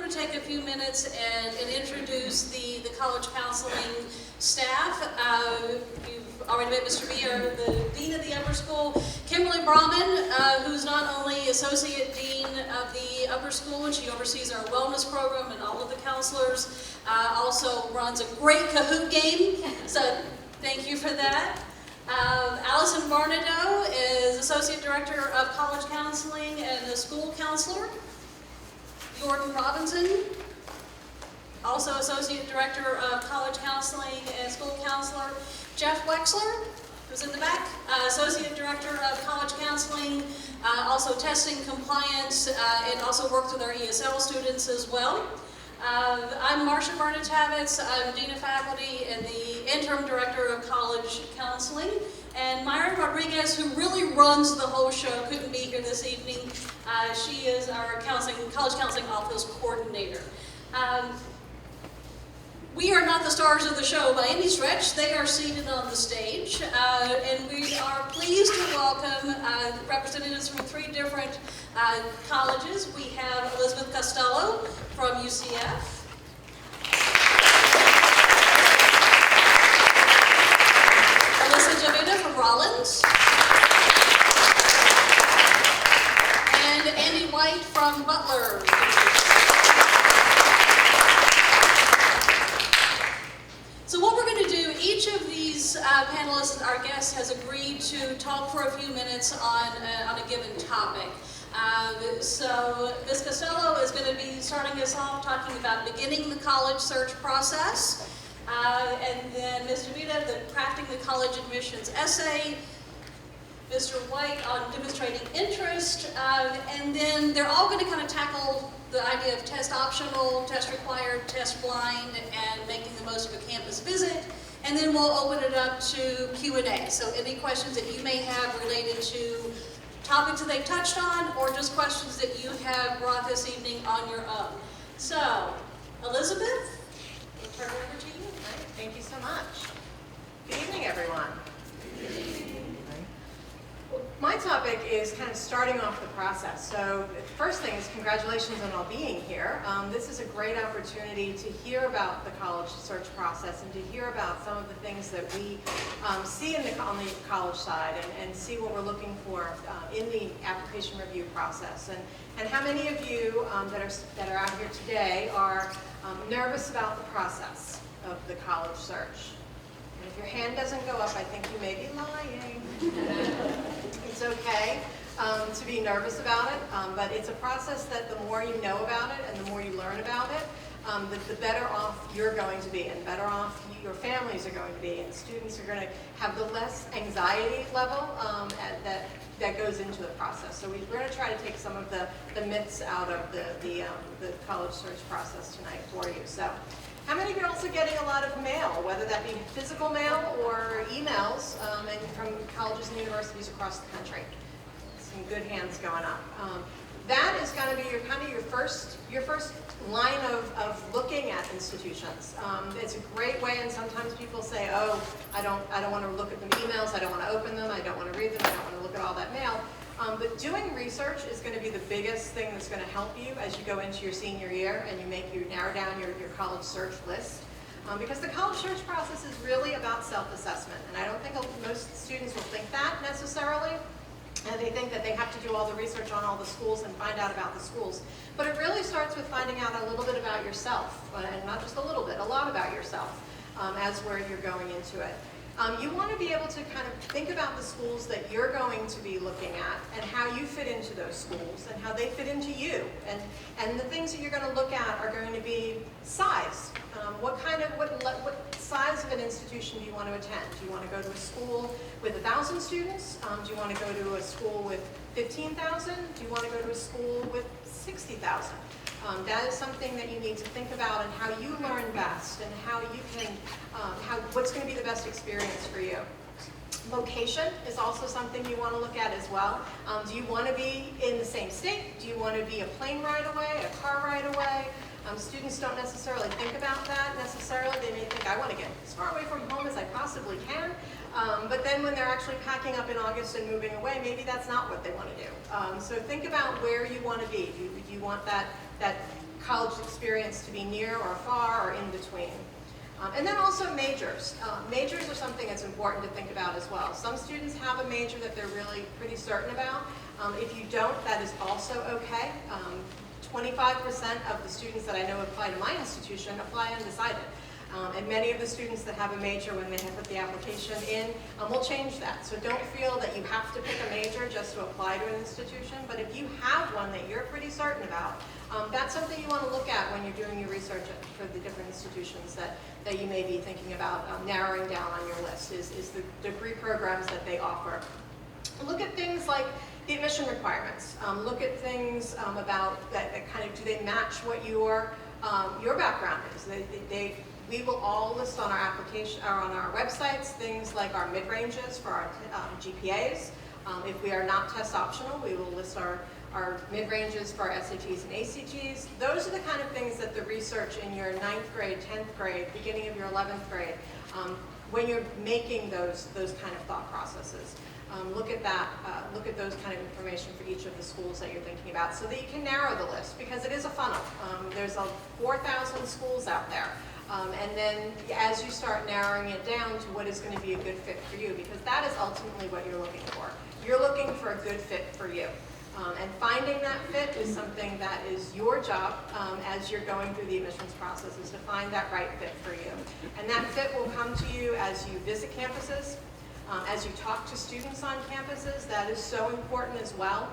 to take a few minutes and introduce the college counseling staff. You've already met Mr. B, the Dean of the Upper School, Kimberly Brahman, who's not only Associate Dean of the Upper School, and she oversees our wellness program and all of the counselors, also runs a great Kahoot game, so thank you for that. Allison Barnadoe is Associate Director of College Counseling and a School Counselor. Jordan Robinson, also Associate Director of College Counseling and School Counselor. Jeff Wexler, who's in the back, Associate Director of College Counseling, also testing compliance, and also works with our ESL students as well. I'm Marcia Bernatavitz. I'm Dean of Faculty and the Interim Director of College Counseling. And Myron Rodriguez, who really runs the whole show, couldn't be here this evening. She is our College Counseling Office Coordinator. We are not the stars of the show by any stretch. They are seated on the stage. And we are pleased to welcome representatives from 3 different colleges. We have Elizabeth Costello from UCF. From Rollins, and Andy White from Butler. So what we're going to do, each of these panelists, our guests, has agreed to talk for a few minutes on a given topic. So Ms. Costello is going to be starting us off talking about beginning the college search process. And then Mr. Vita, the crafting the college admissions essay, Mr. White on demonstrating interest, and then they're all going to kind of tackle the idea of test optional, test required, test blind, and making the most of a campus visit. And then we'll open it up to Q&A. So any questions that you may have related to topics that they've touched on, or just questions that you have brought this evening on your own. So, Elizabeth, we'll turn it over to you. Thank you so much. Good evening, everyone. My topic is kind of starting off the process. So the first thing is congratulations on all being here. This is a great opportunity to hear about the college search process and to hear about some of the things that we see on the college side and see what we're looking for in the application review process. And how many of you that are out here today are nervous about the process of the college search? And if your hand doesn't go up, I think you may be lying. It's okay to be nervous about it, but it's a process that the more you know about it and the more you learn about it, the better off you're going to be, and better off your families are going to be, and students are going to have the less anxiety level that goes into the process. So we're going to try to take some of the myths out of the college search process tonight for you. So, how many of you are also getting a lot of mail, whether that be physical mail or emails, and from colleges and universities across the country? Some good hands going up. That is going to be your first line of looking at institutions. It's a great way, and sometimes people say, "Oh, I don't want to look at the emails. I don't want to open them. I don't want to read them. I don't want to look at all that mail." But doing research is going to be the biggest thing that's going to help you as you go into your senior year and you narrow down your college search list. Because the college search process is really about self-assessment. And I don't think most students will think that necessarily. And they think that they have to do all the research on all the schools and find out about the schools. But it really starts with finding out a little bit about yourself. And not just a little bit, a lot about yourself as where you're going into it. You want to be able to kind of think about the schools that you're going to be looking at and how you fit into those schools and how they fit into you. And the things that you're going to look at are going to be size. What size of an institution do you want to attend? Do you want to go to a school with 1,000 students? Do you want to go to a school with 15,000? Do you want to go to a school with 60,000? That is something that you need to think about and how you learn best and how you can, what's going to be the best experience for you. Location is also something you want to look at as well. Do you want to be in the same state? Do you want to be a plane ride away, a car ride away? Students don't necessarily think about that necessarily. They may think, I want to get as far away from home as I possibly can. But then when they're actually packing up in August and moving away, maybe that's not what they want to do. So think about where you want to be. Do you want that college experience to be near or far or in between. And then also majors. Majors are something that's important to think about as well. Some students have a major that they're really pretty certain about. If you don't, that is also okay. 25% of the students that I know apply to my institution apply undecided. And many of the students that have a major, when they have put the application in, will change that. So don't feel that you have to pick a major just to apply to an institution, but if you have one that you're pretty certain about, that's something you want to look at when you're doing your research for the different institutions that you may be thinking about narrowing down on your list, is the degree programs that they offer. Look at things like the admission requirements. Look at things about that kind of, do they match what your background is? We will all list on our application or on our websites things like our mid-ranges for our GPAs. If we are not test optional, we will list our mid-ranges for our SATs and ACTs. Those are the kind of things that the research in your 9th grade, 10th grade, beginning of your 11th grade, when you're making those kind of thought processes. Look at that, look at those kind of information for each of the schools that you're thinking about so that you can narrow the list, because it is a funnel. There's 4,000 schools out there. And then as you start narrowing it down to what is going to be a good fit for you, because that is ultimately what you're looking for. You're looking for a good fit for you. And finding that fit is something that is your job as you're going through the admissions process, is to find that right fit for you. And that fit will come to you as you visit campuses, as you talk to students on campuses. That is so important as well.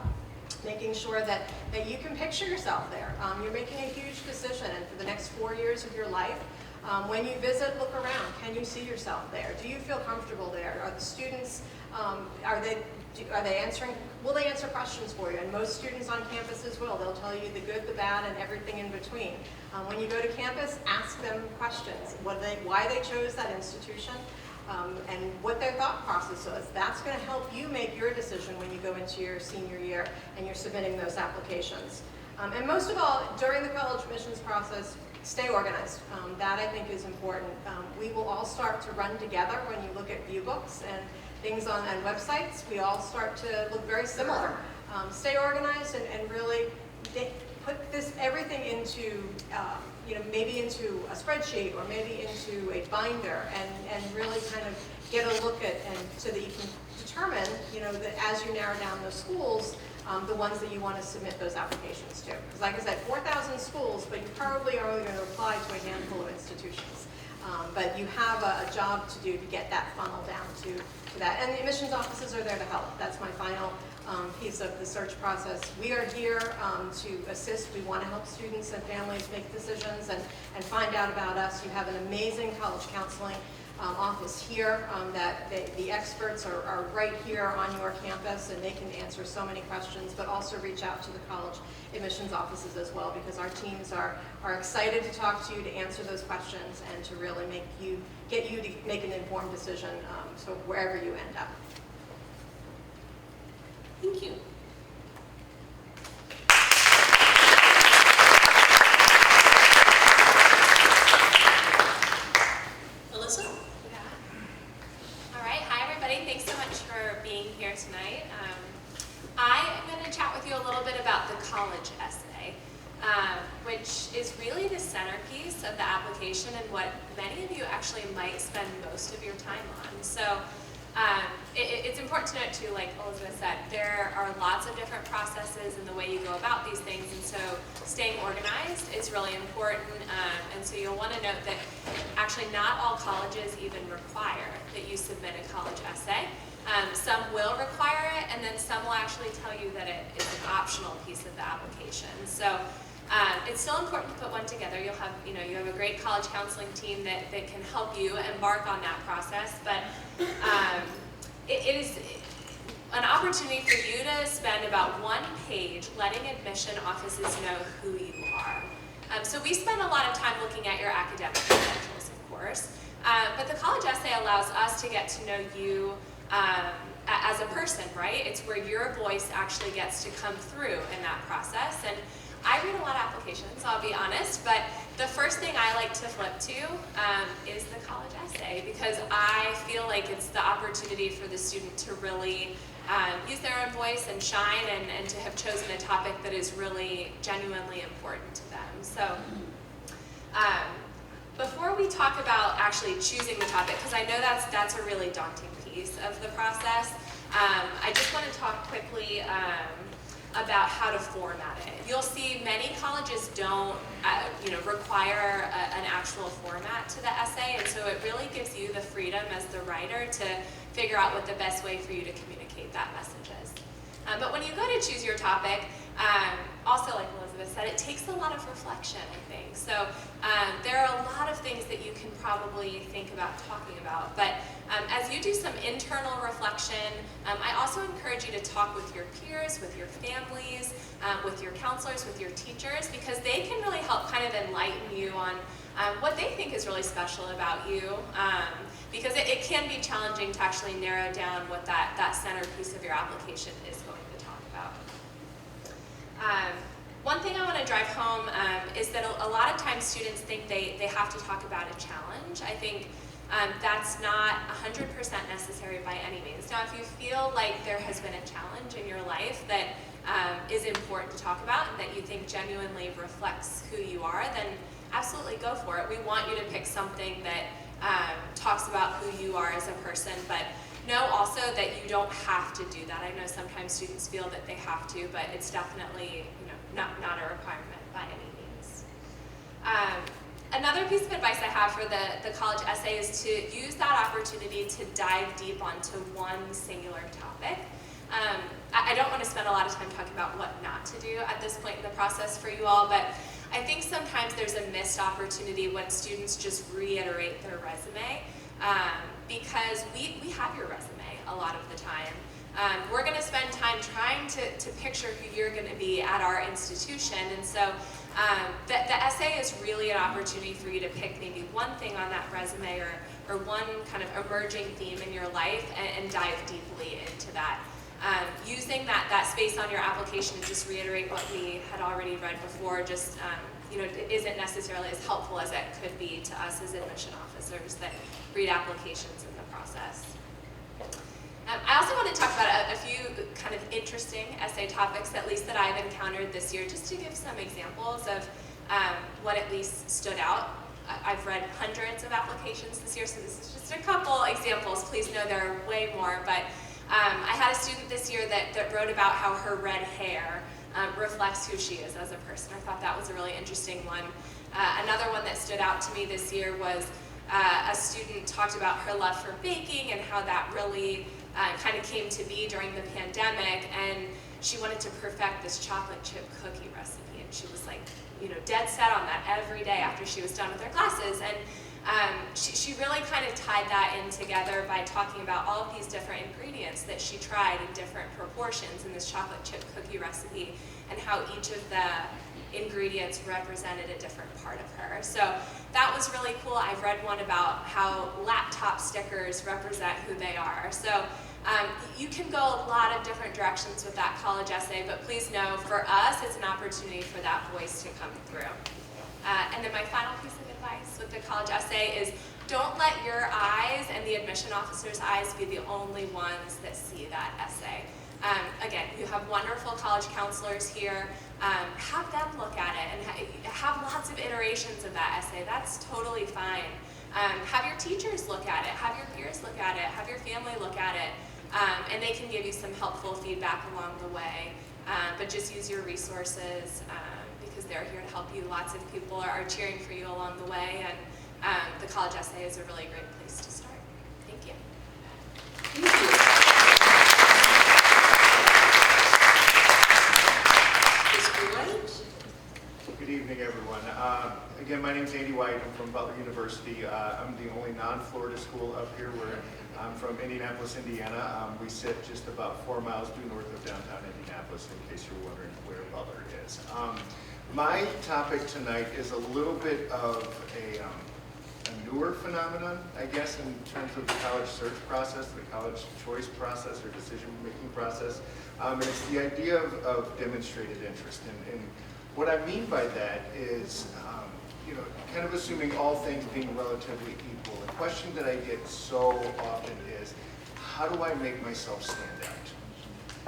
Making sure that you can picture yourself there. You're making a huge decision, and for the next 4 years of your life, when you visit, look around. Can you see yourself there? Do you feel comfortable there? Are the students, are they answering, will they answer questions for you? And most students on campuses will. They'll tell you the good, the bad, and everything in between. When you go to campus, ask them questions. Why they chose that institution, and what their thought process was. That's going to help you make your decision when you go into your senior year and you're submitting those applications. And most of all, during the college admissions process, stay organized. That I think is important. We will all start to run together when you look at view books and things on websites. We all start to look very similar. Stay organized and really put everything into, maybe into a spreadsheet or maybe into a binder, and really kind of get a look at, and so that you can determine, that as you narrow down those schools, the ones that you want to submit those applications to. Because like I said, 4,000 schools, but you probably are only going to apply to a handful of institutions. But you have a job to do to get that funnel down to that. And the admissions offices are there to help. That's my final piece of the search process. We are here to assist. We want to help students and families make decisions and find out about us. You have an amazing college counseling office here that the experts are right here on your campus, and they can answer so many questions, but also reach out to the college admissions offices as well, because our teams are excited to talk to you, to answer those questions, and to really get you to make an informed decision so wherever you end up. Thank you. Alyssa? All right, hi everybody. Thanks so much for being here tonight. I am going to chat with you a little bit about the college essay, which is really the centerpiece of the application and what many of you actually might spend most of your time on. So it's important to note too, like Elizabeth said, there are lots of different processes in the way you go about these things, and so staying organized is really important. And so you'll want to note that actually not all colleges even require that you submit a college essay. Some will require it, and then some will actually tell you that it is an optional piece of the application. So it's still important to put one together. You'll have, you have a great college counseling team that can help you embark on that process. But it is an opportunity for you to spend about 1 page letting admission offices know who you are. So we spend a lot of time looking at your academic credentials, of course. But the college essay allows us to get to know you as a person, right? It's where your voice actually gets to come through in that process. And I read a lot of applications, I'll be honest, but the first thing I like to flip to is the college essay, because I feel like it's the opportunity for the student to really use their own voice and shine, and to have chosen a topic that is really genuinely important to them. So before we talk about actually choosing the topic, because I know that's a really daunting piece of the process, I just want to talk quickly about how to format it. You'll see many colleges don't require an actual format to the essay, and so it really gives you the freedom as the writer to figure out what the best way for you to communicate that message is. But when you go to choose your topic, also like Elizabeth said, it takes a lot of reflection, I think. So there are a lot of things that you can probably think about talking about, but as you do some internal reflection, I also encourage you to talk with your peers, with your families, with your counselors, with your teachers, because they can really help kind of enlighten you on what they think is really special about you, because it can be challenging to actually narrow down what that centerpiece of your application is going to talk about. One thing I want to drive home is that a lot of times students think they have to talk about a challenge. I think that's not 100% necessary by any means. Now, if you feel like there has been a challenge in your life that is important to talk about and that you think genuinely reflects who you are, then absolutely go for it. We want you to pick something that talks about who you are as a person, but know also that you don't have to do that. I know sometimes students feel that they have to, but it's definitely not a requirement by any means. Another piece of advice I have for the college essay is to use that opportunity to dive deep onto one singular topic. I don't want to spend a lot of time talking about what not to do at this point in the process for you all, but I think sometimes there's a missed opportunity when students just reiterate their resume, because we have your resume a lot of the time. We're going to spend time trying to picture who you're going to be at our institution, and so the essay is really an opportunity for you to pick maybe one thing on that resume or one kind of emerging theme in your life and dive deeply into that. Using that space on your application to just reiterate what we had already read before just isn't necessarily as helpful as it could be to us as admission officers that read applications in the process. I also want to talk about a few kind of interesting essay topics, at least that I've encountered this year, just to give some examples of what at least stood out. I've read hundreds of applications this year, so this is just a couple examples. Please know there are way more, but I had a student this year that wrote about how her red hair reflects who she is as a person. I thought that was a really interesting one. Another one that stood out to me this year was a student talked about her love for baking and how that really kind of came to be during the pandemic, and she wanted to perfect this chocolate chip cookie recipe, and she was like, dead set on that every day after she was done with her classes. And she really kind of tied that in together by talking about all of these different ingredients that she tried in different proportions in this chocolate chip cookie recipe, and how each of the ingredients represented a different part of her. So that was really cool. I've read one about how laptop stickers represent who they are. So you can go a lot of different directions with that college essay, but please know, for us, it's an opportunity for that voice to come through. And then my final piece of advice with the college essay is don't let your eyes and the admission officer's eyes be the only ones that see that essay. Again, you have wonderful college counselors here. Have them look at it and have lots of iterations of that essay. That's totally fine. Have your teachers look at it. Have your peers look at it. Have your family look at it. And they can give you some helpful feedback along the way. But just use your resources because they're here to help you. Lots of people are cheering for you along the way, and the college essay is a really great place to start. Thank you. Thank you. Good evening, everyone. Again, my name is Andy White. I'm from Butler University. I'm the only non-Florida school up here. I'm from Indianapolis, Indiana. We sit just about 4 miles due north of downtown Indianapolis, in case you're wondering where Butler is. My topic tonight is a little bit of a newer phenomenon, I guess, in terms of the college search process, the college choice process, or decision-making process. It's the idea of demonstrated interest. And what I mean by that is, kind of assuming all things being relatively equal, the question that I get so often is, how do I make myself stand out?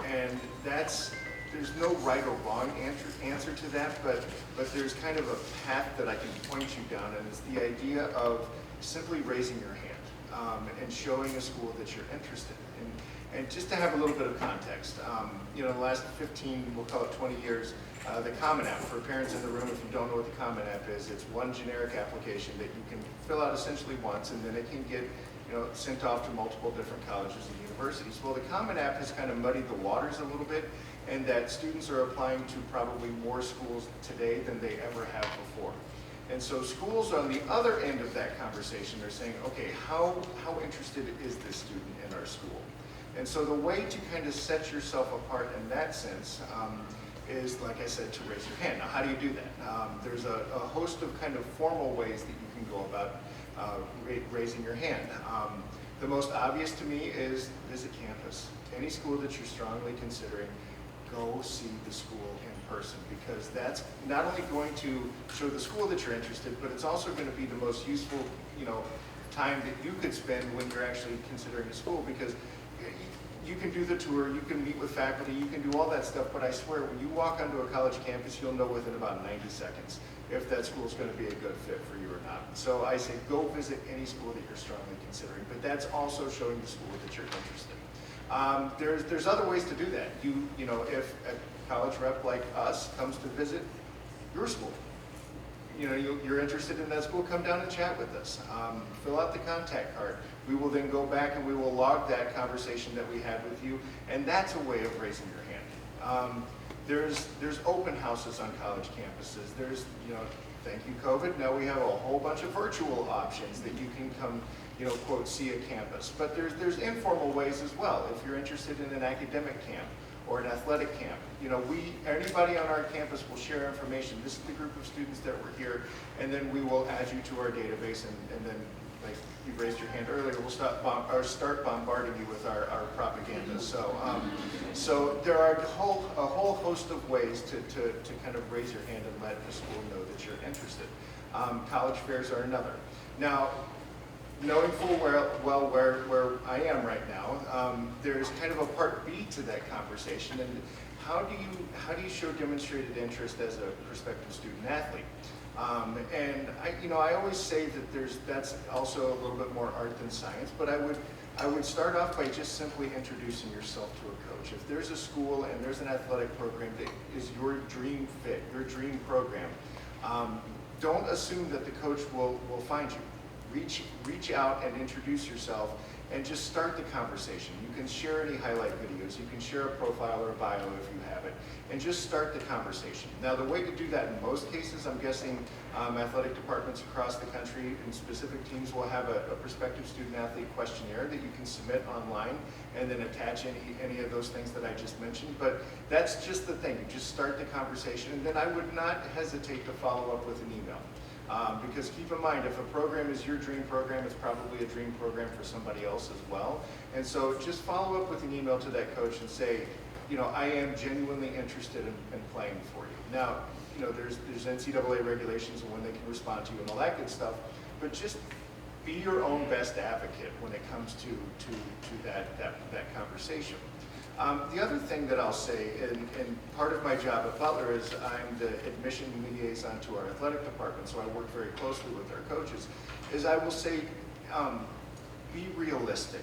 And there's no right or wrong answer to that, but there's kind of a path that I can point you down, and it's the idea of simply raising your hand and showing a school that you're interested in. And just to have a little bit of context, the last 15, we'll call it 20 years, the Common App, for parents in the room, if you don't know what the Common App is, it's one generic application that you can fill out essentially once, and then it can get sent off to multiple different colleges and universities. Well, the Common App has kind of muddied the waters a little bit, and that students are applying to probably more schools today than they ever have before. And so schools on the other end of that conversation are saying, okay, how interested is this student in our school? And so the way to kind of set yourself apart in that sense is, like I said, to raise your hand. Now, how do you do that? There's a host of kind of formal ways that you can go about raising your hand. The most obvious to me is visit campus. Any school that you're strongly considering, go see the school in person, because that's not only going to show the school that you're interested, but it's also going to be the most useful, time that you could spend when you're actually considering a school, because you can do the tour, you can meet with faculty, you can do all that stuff, but I swear when you walk onto a college campus, you'll know within about 90 seconds if that school is going to be a good fit for you or not. So I say go visit any school that you're strongly considering, but that's also showing the school that you're interested. There's other ways to do that. If a college rep like us comes to visit your school, you're interested in that school, come down and chat with us. Fill out the contact card. We will then go back and we will log that conversation that we had with you, and that's a way of raising your hand. There's open houses on college campuses. There's, thank you COVID, now we have a whole bunch of virtual options that you can come, quote, see a campus. But there's informal ways as well. If you're interested in an academic camp or an athletic camp, anybody on our campus will share information. This is the group of students that were here, and then we will add you to our database, and then, like you raised your hand earlier, we'll start bombarding you with our propaganda. So there are a whole host of ways to kind of raise your hand and let the school know that you're interested. College fairs are another. Now, knowing full well where I am right now, there's kind of a part B to that conversation, and how do you show demonstrated interest as a prospective student athlete? And I always say that that's also a little bit more art than science, but I would start off by just simply introducing yourself to a coach. If there's a school and there's an athletic program that is your dream fit, your dream program, don't assume that the coach will find you. Reach out and introduce yourself and just start the conversation. You can share any highlight videos, you can share a profile or a bio if you have it, and just start the conversation. Now, the way to do that in most cases, I'm guessing athletic departments across the country and specific teams will have a prospective student-athlete questionnaire that you can submit online and then attach any of those things that I just mentioned. But that's just the thing. You just start the conversation, and then I would not hesitate to follow up with an email. Because keep in mind, if a program is your dream program, it's probably a dream program for somebody else as well. And so just follow up with an email to that coach and say, I am genuinely interested in playing for you. Now, there's NCAA regulations and when they can respond to you and all that good stuff, but just be your own best advocate when it comes to that conversation. The other thing that I'll say, and part of my job at Butler is I'm the admission liaison to our athletic department, so I work very closely with our coaches, is I will say, be realistic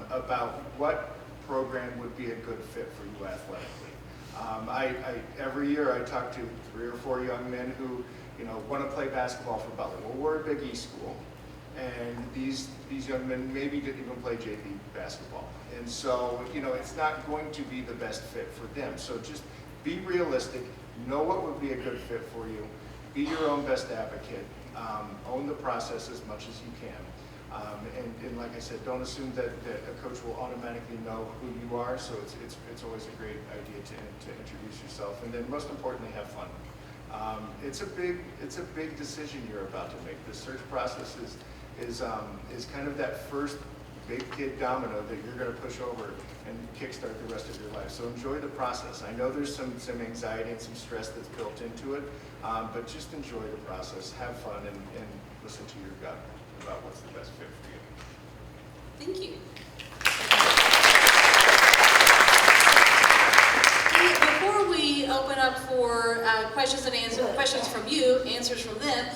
about what program would be a good fit for you athletically. Every year I talk to 3 or 4 young men who want to play basketball for Butler. Well, we're a Big East school, and these young men maybe didn't even play JV basketball. And so, it's not going to be the best fit for them. So just be realistic, know what would be a good fit for you, be your own best advocate, own the process as much as you can. And like I said, don't assume that a coach will automatically know who you are, so it's always a great idea to introduce yourself. And then most importantly, have fun. It's a big decision you're about to make. The search process is kind of that first big kid domino that you're going to push over and kickstart the rest of your life. So enjoy the process. I know there's some anxiety and some stress that's built into it, but just enjoy the process, have fun, and listen to your gut about what's the best fit for you. Thank you. before we open up for questions and answers, questions from you, answers from them,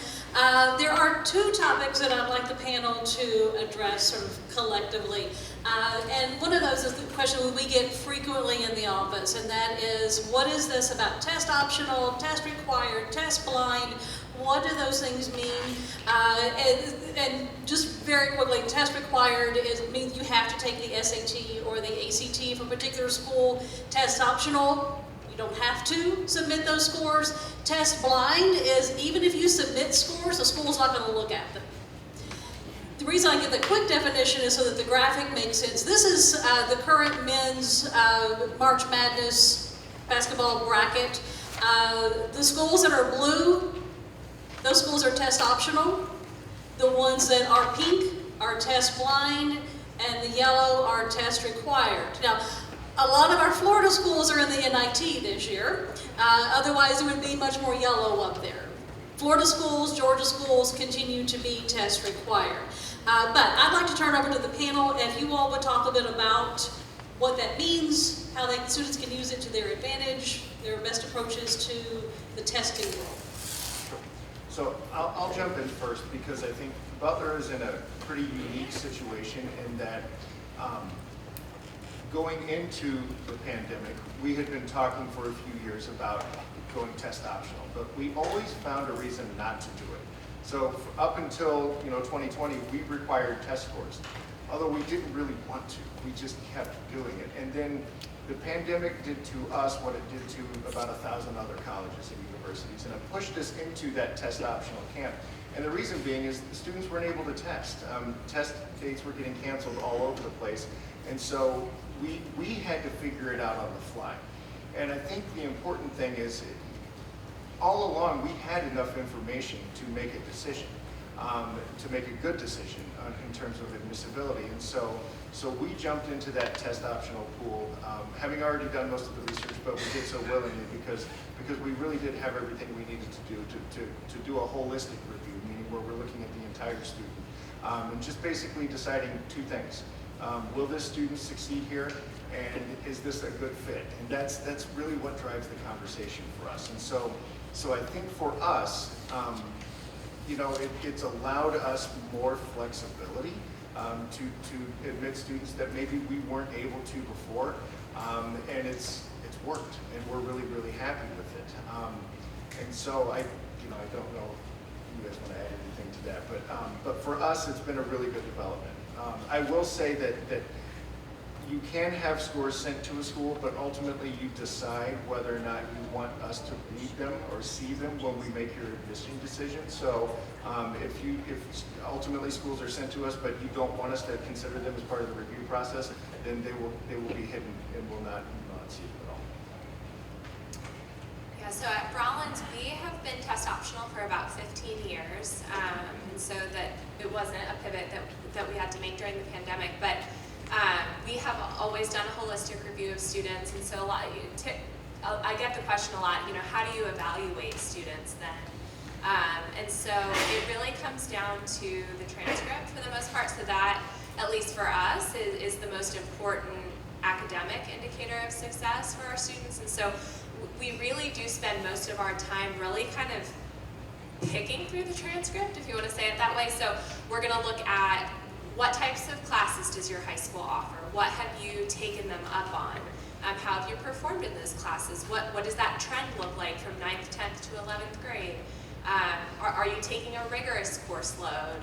there are two topics that I'd like the panel to address sort of collectively. And one of those is the question we get frequently in the office, and that is, what is this about test optional, test required, test blind? What do those things mean? And just very quickly, test required means you have to take the SAT or the ACT for a particular school. Test optional, you don't have to submit those scores. Test blind is even if you submit scores, the school's not going to look at them. The reason I give the quick definition is so that the graphic makes sense. This is the current men's March Madness basketball bracket. The schools that are blue, those schools are test optional. The ones that are pink are test blind, and the yellow are test required. Now, a lot of our Florida schools are in the NIT this year. Otherwise, it would be much more yellow up there. Florida schools, Georgia schools continue to be test required. But I'd like to turn over to the panel if you all would talk a bit about what that means, how the students can use it to their advantage, their best approaches to the testing world. So I'll jump in first because I think Butler is in a pretty unique situation in that going into the pandemic, we had been talking for a few years about going test optional, but we always found a reason not to do it. So up until 2020, we required test scores, although we didn't really want to. We just kept doing it. And then the pandemic did to us what it did to about 1,000 other colleges and universities, and it pushed us into that test optional camp. And the reason being is the students weren't able to test. Test dates were getting canceled all over the place. And so we had to figure it out on the fly. And I think the important thing is, all along we had enough information to make a decision, to make a good decision in terms of admissibility. And so we jumped into that test optional pool, having already done most of the research, but we did so willingly because we really did have everything we needed to do to do a holistic review, meaning where we're looking at the entire student, and just basically deciding two things. Will this student succeed here, and is this a good fit? And that's really what drives the conversation for us. And so I think for us, it's allowed us more flexibility to admit students that maybe we weren't able to before, and it's worked, and we're really, really happy with it. And so I don't know if you guys want to add anything to that, but for us, it's been a really good development. I will say that you can have scores sent to a school, but ultimately you decide whether or not you want us to read them or see them when we make your admission decision. So if ultimately schools are sent to us, but you don't want us to consider them as part of the review process, then they will be hidden and will not see them at all. Yeah, so at Rollins, we have been test optional for about 15 years, and so that it wasn't a pivot that we had to make during the pandemic, but we have always done a holistic review of students, and so I get the question a lot, how do you evaluate students then? And so it really comes down to the transcript for the most part, so that, at least for us, is the most important academic indicator of success for our students. And so we really do spend most of our time really kind of picking through the transcript, if you want to say it that way. So we're going to look at what types of classes does your high school offer? What have you taken them up on? How have you performed in those classes? What does that trend look like from 9th, 10th to 11th grade? Are you taking a rigorous course load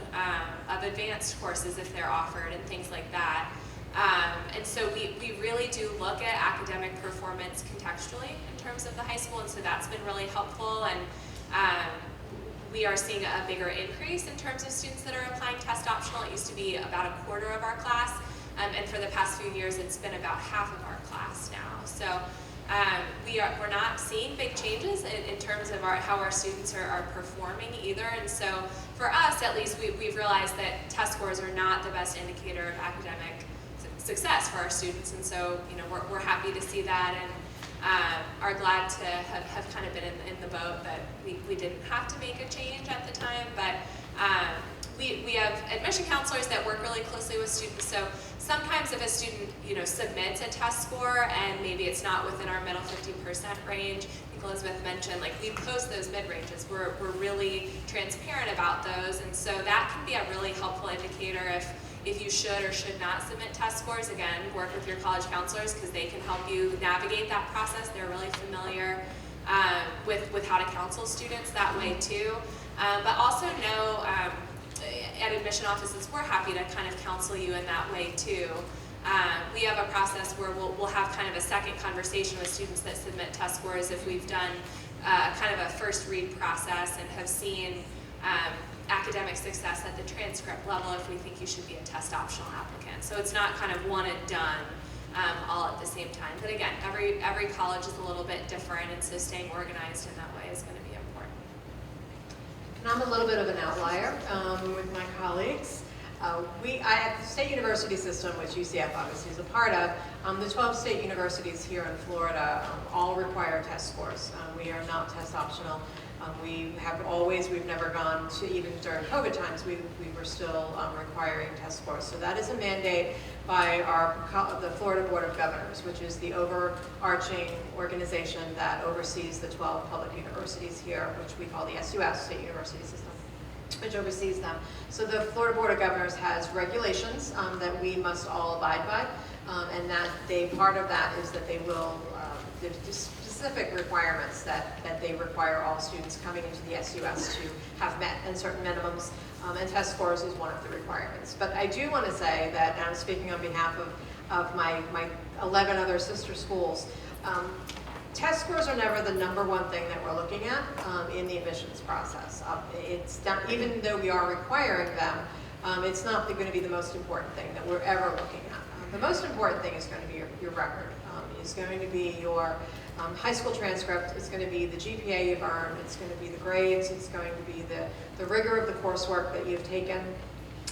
of advanced courses if they're offered and things like that? And so we really do look at academic performance contextually in terms of the high school, and so that's been really helpful. And we are seeing a bigger increase in terms of students that are applying test optional. It used to be about a quarter of our class, and for the past few years it's been about half of our class now. So we're not seeing big changes in terms of how our students are performing either. And so for us, at least, we've realized that test scores are not the best indicator of academic success for our students. And so we're happy to see that, and are glad to have kind of been in the boat that we didn't have to make a change at the time. But we have admission counselors that work really closely with students, so sometimes if a student, submits a test score and maybe it's not within our middle 50% range, I think Elizabeth mentioned, like, we post those mid-ranges. We're really transparent about those, and so that can be a really helpful indicator if you should or should not submit test scores. Again, work with your college counselors because they can help you navigate that process. They're really familiar with how to counsel students that way too. But also know at admission offices, we're happy to kind of counsel you in that way too. We have a process where we'll have kind of a second conversation with students that submit test scores if we've done kind of a first read process and have seen academic success at the transcript level if we think you should be a test optional applicant. So it's not kind of one and done all at the same time. But again, every college is a little bit different, and so staying organized in that way is going to be important. And I'm a little bit of an outlier with my colleagues. I have the state university system, which UCF obviously is a part of. The 12 state universities here in Florida all require test scores. We are not test optional. We've never gone to, even during COVID times, we were still requiring test scores. So that is a mandate by the Florida Board of Governors, which is the overarching organization that oversees the 12 public universities here, which we call the SUS, State University System, which oversees them. So the Florida Board of Governors has regulations that we must all abide by, and that part of that is that they will, there's specific requirements that they require all students coming into the SUS to have met, and certain minimums, and test scores is one of the requirements. But I do want to say that, and I'm speaking on behalf of my 11 other sister schools, test scores are never the number one thing that we're looking at in the admissions process. It's not, even though we are requiring them, it's not going to be the most important thing that we're ever looking at. The most important thing is going to be your record. It's going to be your high school transcript. It's going to be the GPA you've earned. It's going to be the grades. It's going to be the rigor of the coursework that you've taken.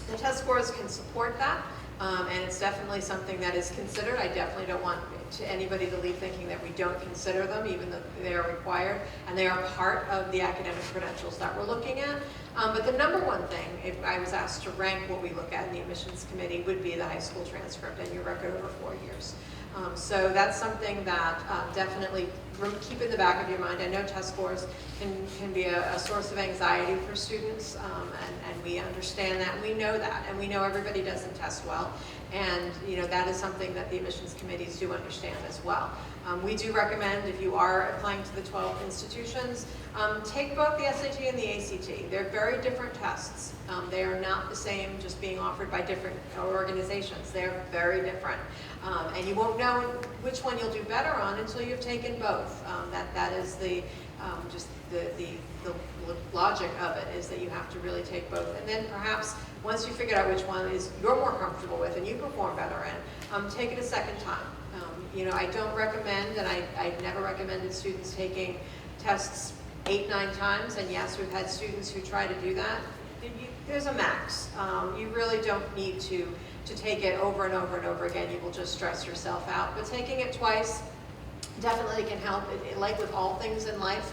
The test scores can support that, and it's definitely something that is considered. I definitely don't want anybody to leave thinking that we don't consider them, even though they are required, and they are part of the academic credentials that we're looking at. But the number one thing, if I was asked to rank what we look at in the admissions committee, would be the high school transcript and your record over 4 years. So that's something that definitely keep in the back of your mind. I know test scores can be a source of anxiety for students, and we understand that, and we know that, and we know everybody doesn't test well, and that is something that the admissions committees do understand as well. We do recommend, if you are applying to the 12 institutions, take both the SAT and the ACT. They're very different tests. They are not the same just being offered by different organizations. They're very different. And you won't know which one you'll do better on until you've taken both. That is the logic of it, is that you have to really take both. And then perhaps once you figure out which one you're more comfortable with and you perform better in, take it a second time. I don't recommend, and I've never recommended students taking tests 8-9 times, and yes, we've had students who try to do that. There's a max. You really don't need to take it over and over and over again. You will just stress yourself out. But taking it twice definitely can help. Like with all things in life,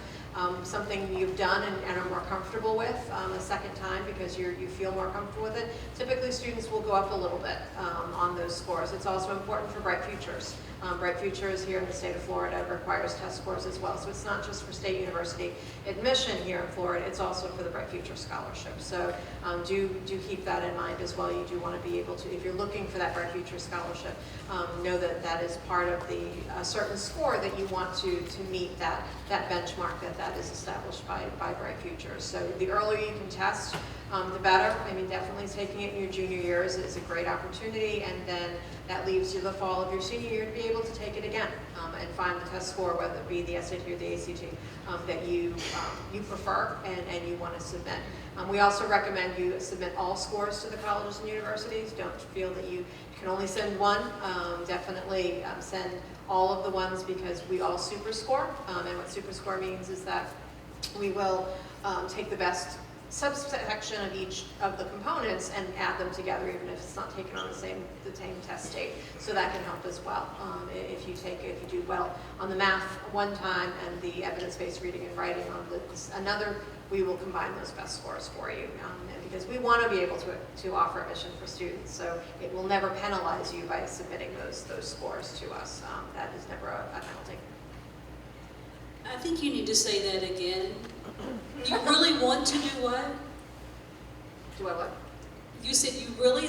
something you've done and are more comfortable with a second time because you feel more comfortable with it. Typically, students will go up a little bit on those scores. It's also important for Bright Futures. Bright Futures here in the state of Florida requires test scores as well. So it's not just for state university admission here in Florida, it's also for the Bright Futures Scholarship. So do keep that in mind as well. You do want to be able to, if you're looking for that Bright Futures Scholarship, know that that is part of the certain score that you want to meet that benchmark that is established by Bright Futures. So the earlier you can test, the better. I mean, definitely taking it in your junior years is a great opportunity, and then that leaves you the fall of your senior year to be able to take it again and find the test score, whether it be the SAT or the ACT, that you prefer and you want to submit. We also recommend you submit all scores to the colleges and universities. Don't feel that you can only send one. Definitely send all of the ones, because we all super score, and what super score means is that we will take the best subsection of each of the components and add them together, even if it's not taken on the same test date. So that can help as well. If you do well on the math one time and the evidence-based reading and writing on another we will combine those best scores for you. And because we want to be able to offer admission for students, so it will never penalize you by submitting those scores to us. That is never a penalty. I think you need to say that again. You really want to do what? Do I what? You said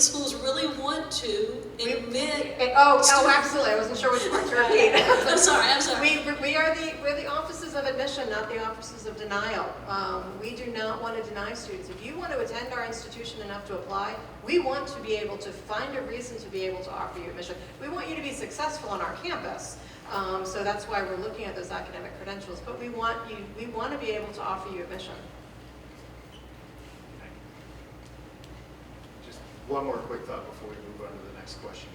schools really want to admit. Absolutely. I wasn't sure which part to repeat. I'm sorry. We're the offices of admission, not the offices of denial. We do not want to deny students. If you want to attend our institution enough to apply, we want to be able to find a reason to be able to offer you admission. We want you to be successful on our campus. So that's why we're looking at those academic credentials. But we want to be able to offer you admission. One more quick thought before we move on to the next question,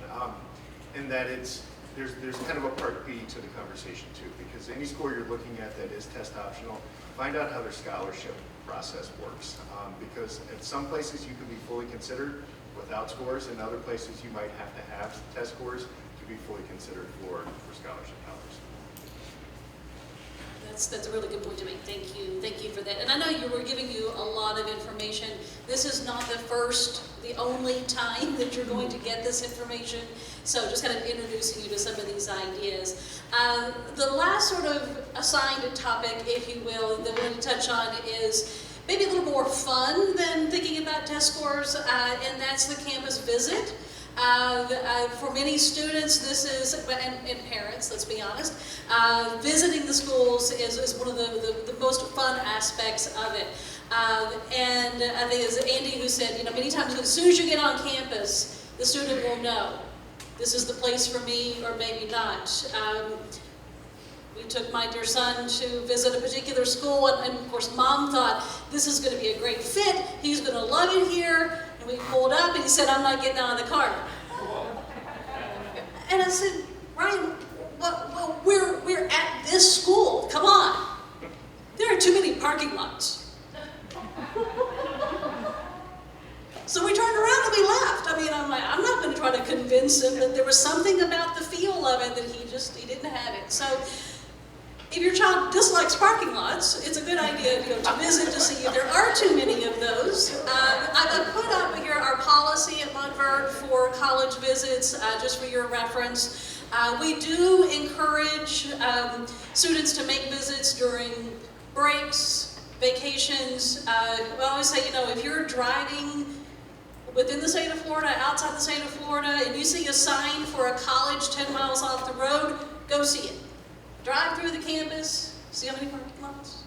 and that there's kind of a part B to the conversation too, because any school you're looking at that is test optional, find out how their scholarship process works, because at some places you can be fully considered without scores, and other places you might have to have test scores to be fully considered for scholarship dollars. That's a really good point to make. Thank you for that. And I know we're giving you a lot of information. This is not the only time that you're going to get this information. So just kind of introducing you to some of these ideas. The last sort of assigned topic, if you will, that we're going to touch on is maybe a little more fun than thinking about test scores, and that's the campus visit. For many students, this is, and parents, let's be honest, visiting the schools is one of the most fun aspects of it. And I think it was Andy who said, many times as soon as you get on campus, the student will know, this is the place for me or maybe not. We took my dear son to visit a particular school, and of course Mom thought, this is going to be a great fit, he's going to love it here. And we pulled up and he said, I'm not getting out of the car. And I said, Ryan, well, we're at this school, come on. There are too many parking lots. So we turned around and we left. I'm like, I'm not going to try to convince him that there was something about the feel of it that he didn't have it. So if your child dislikes parking lots, it's a good idea to visit to see if there are too many of those. I've put up here our policy at Montverde for college visits, just for your reference. We do encourage students to make visits during breaks, vacations. We always say, if you're driving within the state of Florida, outside the state of Florida, and you see a sign for a college 10 miles off the road, go see it. Drive through the campus, see how many parking lots,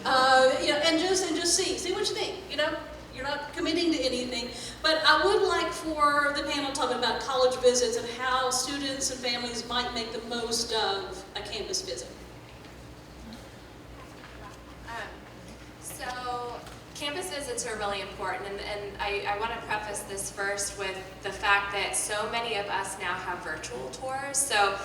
and just see what you think. You're not committing to anything, but I would like for the panel talking about college visits and how students and families might make the most of a campus visit. So campus visits are really important, and I want to preface this first with the fact that so many of us now have virtual tours, so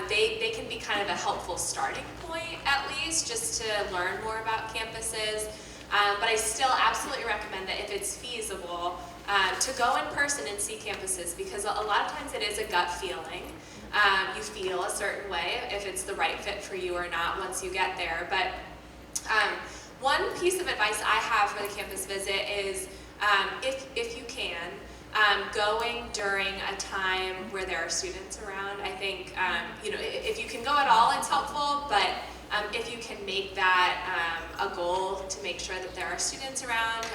they can be kind of a helpful starting point, at least, just to learn more about campuses. But I still absolutely recommend that if it's feasible, to go in person and see campuses, because a lot of times it is a gut feeling. You feel a certain way if it's the right fit for you or not once you get there. But one piece of advice I have for the campus visit is, if you can, going during a time where there are students around. I think, if you can go at all, it's helpful, but if you can make that a goal to make sure that there are students around,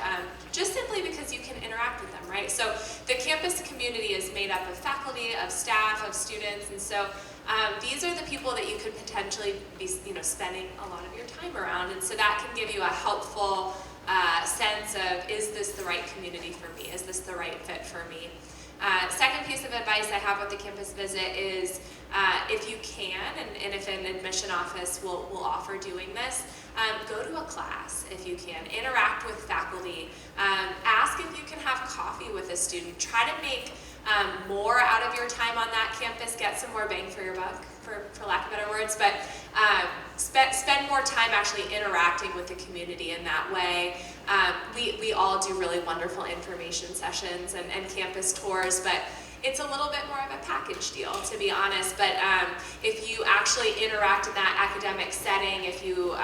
just simply because you can interact with them, right? So the campus community is made up of faculty, of staff, of students, and so these are the people that you could potentially be, spending a lot of your time around, and so that can give you a helpful sense of, is this the right community for me? Is this the right fit for me? Second piece of advice I have with the campus visit is, if you can, and if an admission office will offer doing this, go to a class if you can. Interact with faculty. Ask if you can have coffee with a student. Try to make more out of your time on that campus. Get some more bang for your buck, for lack of better words, but spend more time actually interacting with the community in that way. We all do really wonderful information sessions and campus tours, but it's a little bit more of a package deal, to be honest, but if you actually interact in that academic setting, if you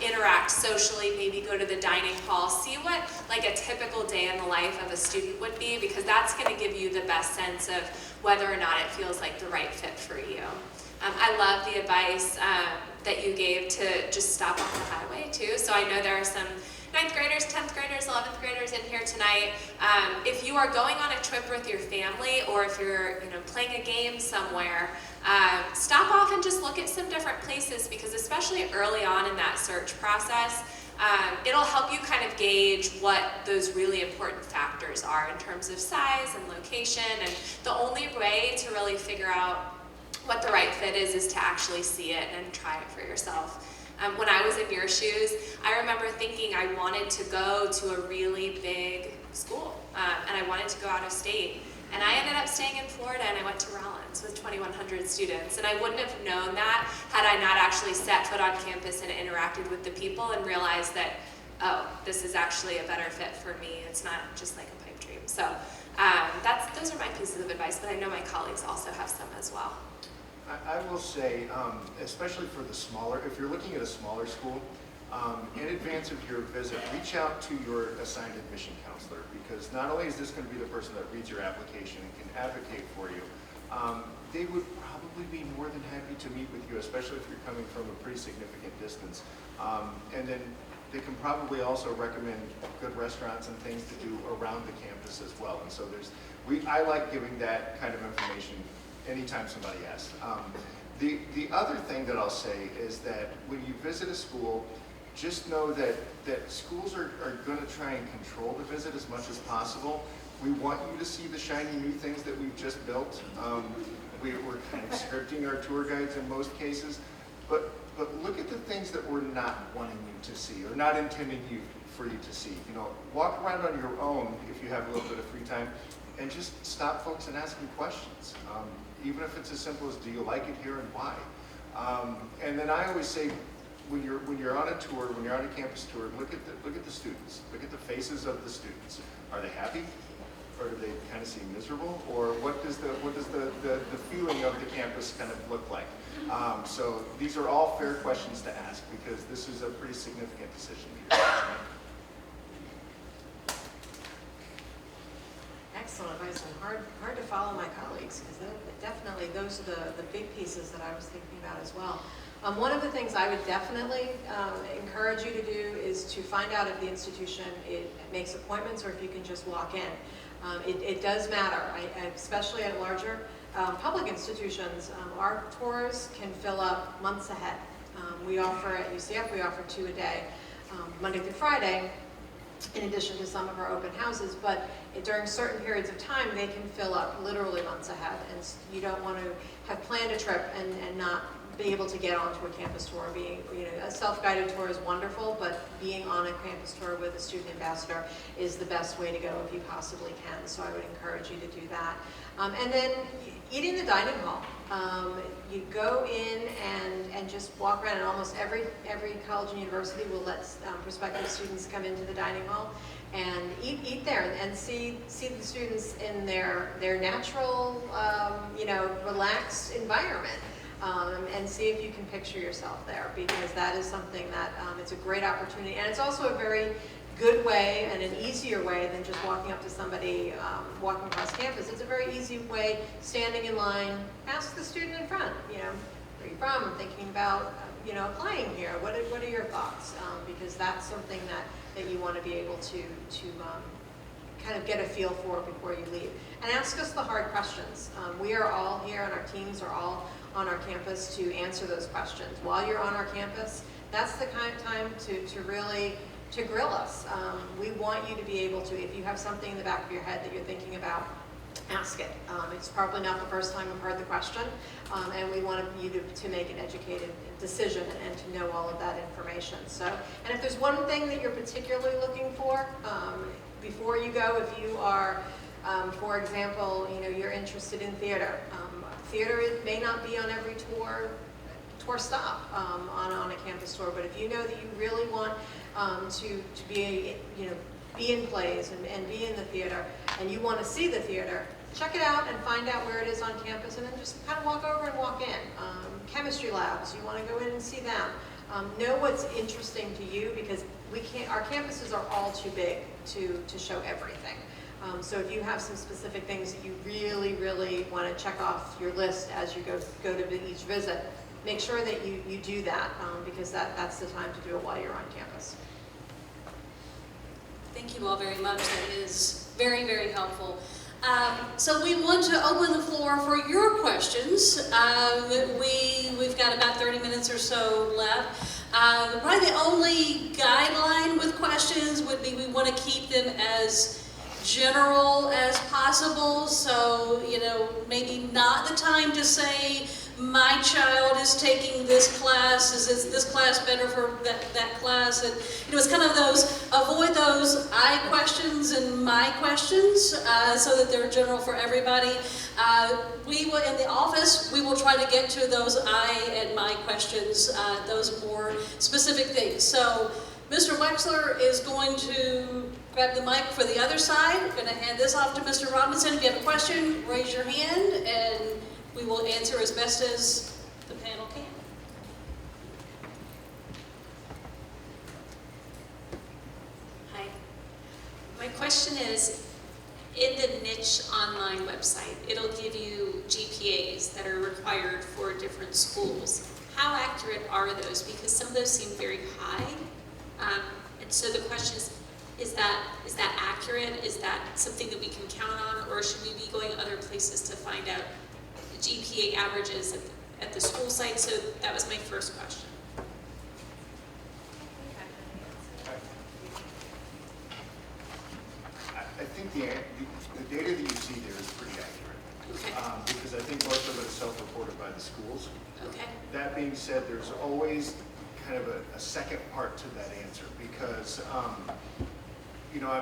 interact socially, maybe go to the dining hall, see what like a typical day in the life of a student would be, because that's going to give you the best sense of whether or not it feels like the right fit for you. I love the advice that you gave to just stop off the highway too. So I know there are some 9th graders, 10th graders, 11th graders in here tonight. If you are going on a trip with your family, or if you're playing a game somewhere, stop off and just look at some different places, because especially early on in that search process, it'll help you kind of gauge what those really important factors are in terms of size and location. And the only way to really figure out what the right fit is to actually see it and try it for yourself. When I was in your shoes, I remember thinking I wanted to go to a really big school, and I wanted to go out of state. And I ended up staying in Florida, and I went to Rollins with 2,100 students. And I wouldn't have known that had I not actually set foot on campus and interacted with the people and realized that, oh, this is actually a better fit for me. It's not just like a pipe dream. So those are my pieces of advice, but I know my colleagues also have some as well. I will say, especially for the smaller, if you're looking at a smaller school, in advance of your visit, reach out to your assigned admission counselor, because not only is this going to be the person that reads your application and can advocate for you, they would probably be more than happy to meet with you, especially if you're coming from a pretty significant distance. And then they can probably also recommend good restaurants and things to do around the campus as well. And so I like giving that kind of information anytime somebody asks. The other thing that I'll say is that when you visit a school, just know that schools are going to try and control the visit as much as possible. We want you to see the shiny new things that we've just built. We're kind of scripting our tour guides in most cases, but look at the things that we're not wanting you to see, or not intending for you to see. Walk around on your own if you have a little bit of free time, and just stop folks and ask them questions. Even if it's as simple as, do you like it here and why? And then I always say, when you're on a tour, when you're on a campus tour, look at the students. Look at the faces of the students. Are they happy? Or do they kind of seem miserable? Or what does the feeling of the campus kind of look like? So these are all fair questions to ask, because this is a pretty significant decision here. Excellent advice, and hard to follow my colleagues, because definitely those are the big pieces that I was thinking about as well. One of the things I would definitely encourage you to do is to find out if the institution makes appointments, or if you can just walk in. It does matter, especially at larger public institutions. Our tours can fill up months ahead. We offer at UCF, we offer 2 a day, Monday through Friday, in addition to some of our open houses, but during certain periods of time, they can fill up literally months ahead, and you don't want to have planned a trip and not be able to get onto a campus tour. A self-guided tour is wonderful, but being on a campus tour with a student ambassador is the best way to go if you possibly can, so I would encourage you to do that. And then eating the dining hall. You go in and just walk around, and almost every college and university will let prospective students come into the dining hall and eat there and see the students in their natural, relaxed environment. And see if you can picture yourself there, because that is something that it's a great opportunity, and it's also a very good way and an easier way than just walking up to somebody walking across campus. It's a very easy way, standing in line, ask the student in front, where are you from? I'm thinking about applying here. What are your thoughts? Because that's something that you want to be able to kind of get a feel for before you leave. And ask us the hard questions. We are all here, and our teams are all on our campus to answer those questions. While you're on our campus, that's the kind of time to really grill us. We want you to be able to, if you have something in the back of your head that you're thinking about, ask it. It's probably not the first time we've heard the question, and we want you to make an educated decision and to know all of that information. So, and if there's one thing that you're particularly looking for before you go, if you are, for example, you're interested in theater. Theater may not be on every tour stop on a campus tour, but if you know that you really want to be be in plays and be in the theater, and you want to see the theater, check it out and find out where it is on campus, and then just kind of walk over and walk in. Chemistry labs, you want to go in and see them. Know what's interesting to you, because our campuses are all too big to show everything. So if you have some specific things that you really, really want to check off your list as you go to each visit, make sure that you do that, because that's the time to do it while you're on campus. Thank you all very much. That is very, very helpful. So we want to open the floor for your questions. We've got about 30 minutes or so left. Probably the only guideline with questions would be we want to keep them as general as possible. So, maybe not the time to say, my child is taking this class, is this class better for that class? And it's kind of avoid those I questions and my questions, so that they're general for everybody. We will, in the office, we will try to get to those I and my questions, those more specific things. So Mr. Wexler is going to grab the mic for the other side. I'm going to hand this off to Mr. Robinson. If you have a question, raise your hand, and we will answer as best as the panel can. Hi. My question is, in the niche online website, it'll give you GPAs that are required for different schools. How accurate are those? Because some of those seem very high. And so the question is that accurate? Is that something that we can count on? Or should we be going other places to find out GPA averages at the school site? So that was my first question. I think the data that you see there is pretty accurate. Okay. Because I think most of it is self-reported by the schools. Okay. That being said, there's always kind of a second part to that answer, because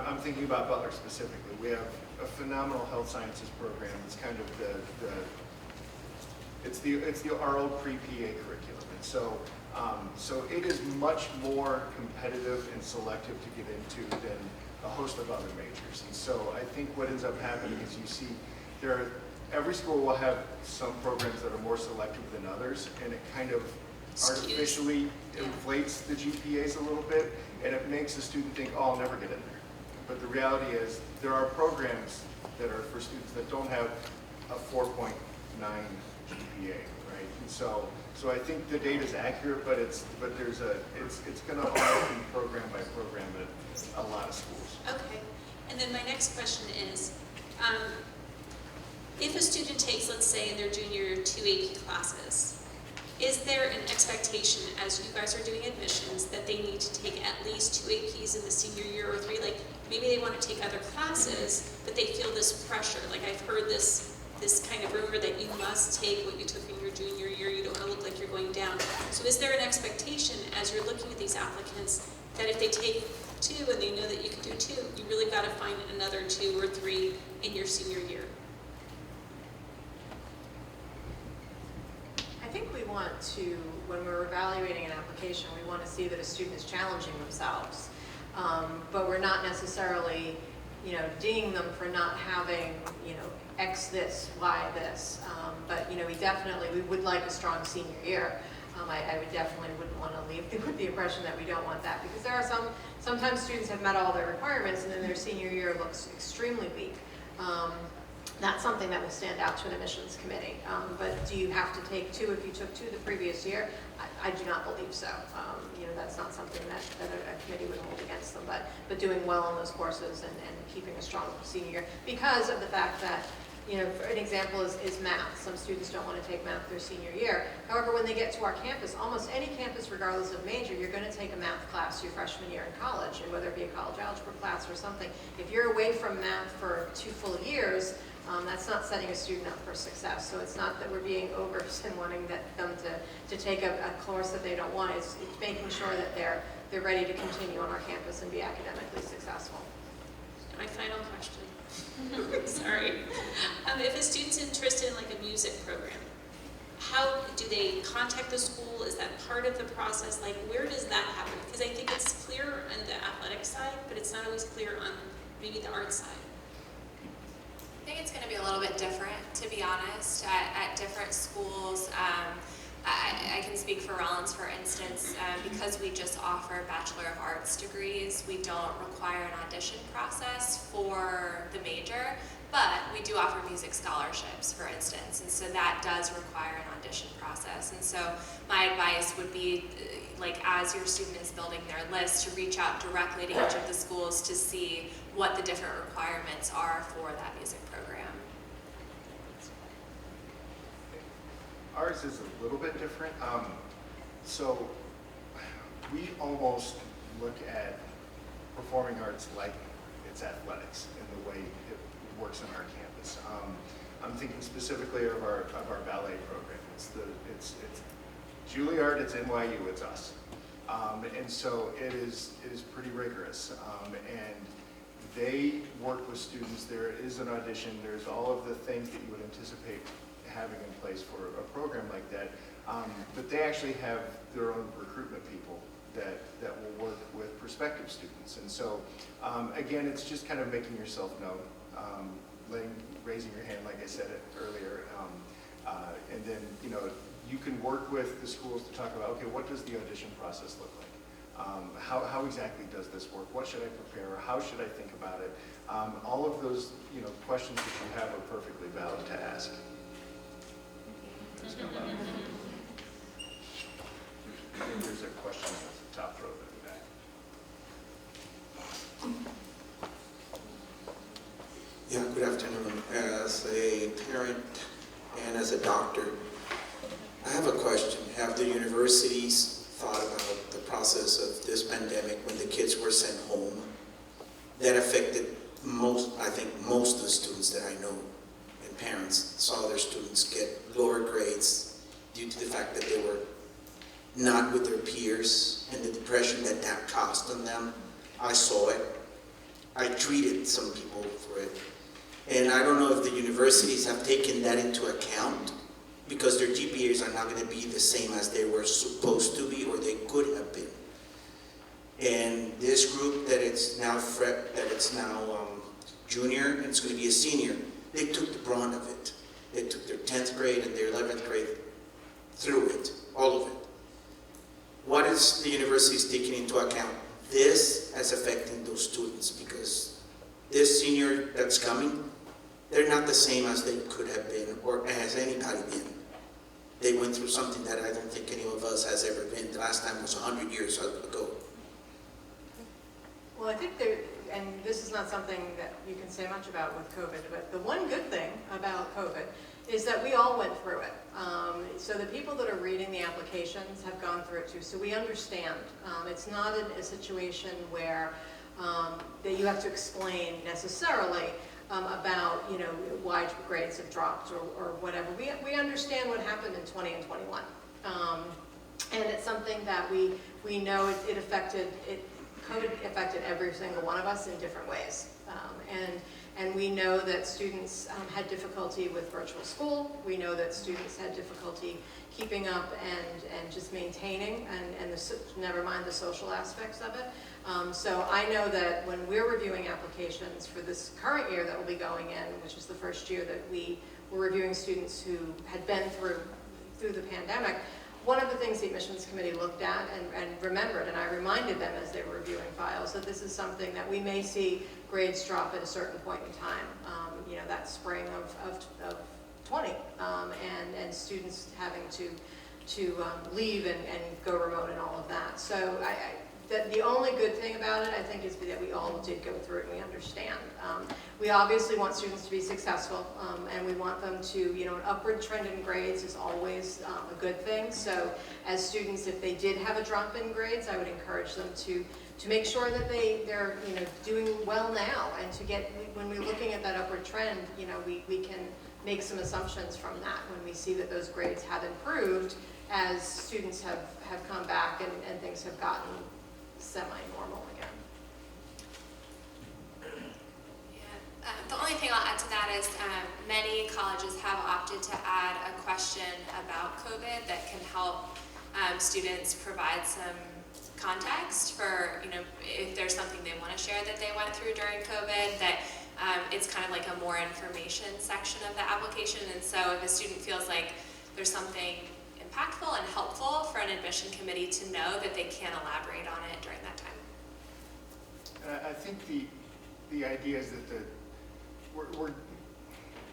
I'm thinking about Butler specifically. We have a phenomenal health sciences program. It's kind of it's our old pre-PA curriculum, and so it is much more competitive and selective to get into than a host of other majors. And so I think what ends up happening is you see every school will have some programs that are more selective than others, and it kind of artificially inflates the GPAs a little bit, and it makes the student think, oh, I'll never get in there. But the reality is there are programs that are for students that don't have a 4.9 GPA, right? And so I think the data is accurate, but it's going to always be program by program at a lot of schools. Okay. And then my next question is, if a student takes, let's say, in their junior year 2 AP classes, is there an expectation, as you guys are doing admissions, that they need to take at least 2 APs in the senior year or 3? Like, maybe they want to take other classes, but they feel this pressure. Like, I've heard this kind of rumor that you must take what you took in your junior year. You don't want to look like you're going down. So is there an expectation, as you're looking at these applicants, that if they take 2 and they know that you can do 2, you really got to find another 2 or 3 in your senior year? I think we want to, when we're evaluating an application, we want to see that a student is challenging themselves. But we're not necessarily, dinging them for not having, X this, Y this. But, we would like a strong senior year. I would definitely wouldn't want to leave with the impression that we don't want that, because there are sometimes students have met all their requirements and then their senior year looks extremely weak. That's something that will stand out to an admissions committee. But do you have to take 2 if you took 2 the previous year? I do not believe so. That's not something that a committee would hold against them. But doing well on those courses and keeping a strong senior year, because of the fact that, for an example is math. Some students don't want to take math their senior year. However, when they get to our campus, almost any campus, regardless of major, you're going to take a math class your freshman year in college, and whether it be a college algebra class or something. If you're away from math for 2 full years, that's not setting a student up for success. So it's not that we're being overs and wanting them to take a course that they don't want. It's making sure that they're ready to continue on our campus and be academically successful. My final question. Sorry. If a student's interested in like a music program, how Do they contact the school? Is that part of the process? Like, where does that happen? Because I think it's clear on the athletic side, but it's not always clear on maybe the art side. I think it's going to be a little bit different, to be honest, at different schools. I can speak for Rollins, for instance, because we just offer Bachelor of Arts degrees, we don't require an audition process for the major, but we do offer music scholarships, for instance, and so that does require an audition process. And so my advice would be, like, as your student is building their list, to reach out directly to each of the schools to see what the different requirements are for that music program. Ours is a little bit different. So we almost look at performing arts like it's athletics in the way it works on our campus. I'm thinking specifically of our ballet program. It's Juilliard, it's NYU, it's us. And so it is pretty rigorous. And they work with students. There is an audition. There's all of the things that you would anticipate having in place for a program like that. But they actually have their own recruitment people that will work with prospective students. And so, again, it's just kind of making yourself known, raising your hand, like I said earlier, and then, you know, you can work with the schools to talk about, okay, what does the audition process look like? How exactly does this work? What should I prepare? How should I think about it? All of those, you know, questions that you have are perfectly valid to ask. I think there's a question at the top row at the back. Yeah, good afternoon. As a parent and as a doctor, I have a question. Have the universities thought about the process of this pandemic when the kids were sent home? That affected I think most of the students that I know, and parents saw their students get lower grades due to the fact that they were not with their peers and the depression that caused on them. I saw it. I treated some people for it. And I don't know if the universities have taken that into account, because their GPAs are not going to be the same as they were supposed to be or they could have been. And this group that it's now junior and it's going to be a senior, they took the brunt of it. They took their 10th grade and their 11th grade through it, all of it. What is the universities taking into account? This as affecting those students, because this senior that's coming, they're not the same as they could have been or as anybody been. They went through something that I don't think any of us has ever been. The last time was 100 years ago. Well, I think and this is not something that you can say much about with COVID, but the one good thing about COVID is that we all went through it. So the people that are reading the applications have gone through it too, so we understand. It's not a situation where that you have to explain necessarily about, you know, why grades have dropped or whatever. We understand what happened in 20 and 21. And it's something that we know COVID affected every single one of us in different ways. And we know that students had difficulty with virtual school. We know that students had difficulty keeping up and just maintaining, and never mind the social aspects of it. So I know that when we're reviewing applications for this current year that will be going in, which is the first year that we were reviewing students who had been through the pandemic, one of the things the admissions committee looked at and remembered, and I reminded them as they were reviewing files, that this is something that we may see grades drop at a certain point in time, you know, that spring of 20, and students having to leave and go remote and all of that. So the only good thing about it, I think, is that we all did go through it and we understand. We obviously want students to be successful, and we want them to, you know, an upward trend in grades is always a good thing. So as students, if they did have a drop in grades, I would encourage them to make sure that they're, you know, doing well now, and to get, when we're looking at that upward trend, you know, we can make some assumptions from that when we see that those grades have improved as students have come back and things have gotten semi-normal again. Yeah. The only thing I'll add to that that is many colleges have opted to add a question about COVID that can help students provide some context for, if there's something they want to share that they went through during COVID, that it's kind of like a more information section of the application. And so if a student feels like there's something impactful and helpful for an admission committee to know, that they can elaborate on it during that time. I think the idea is that we're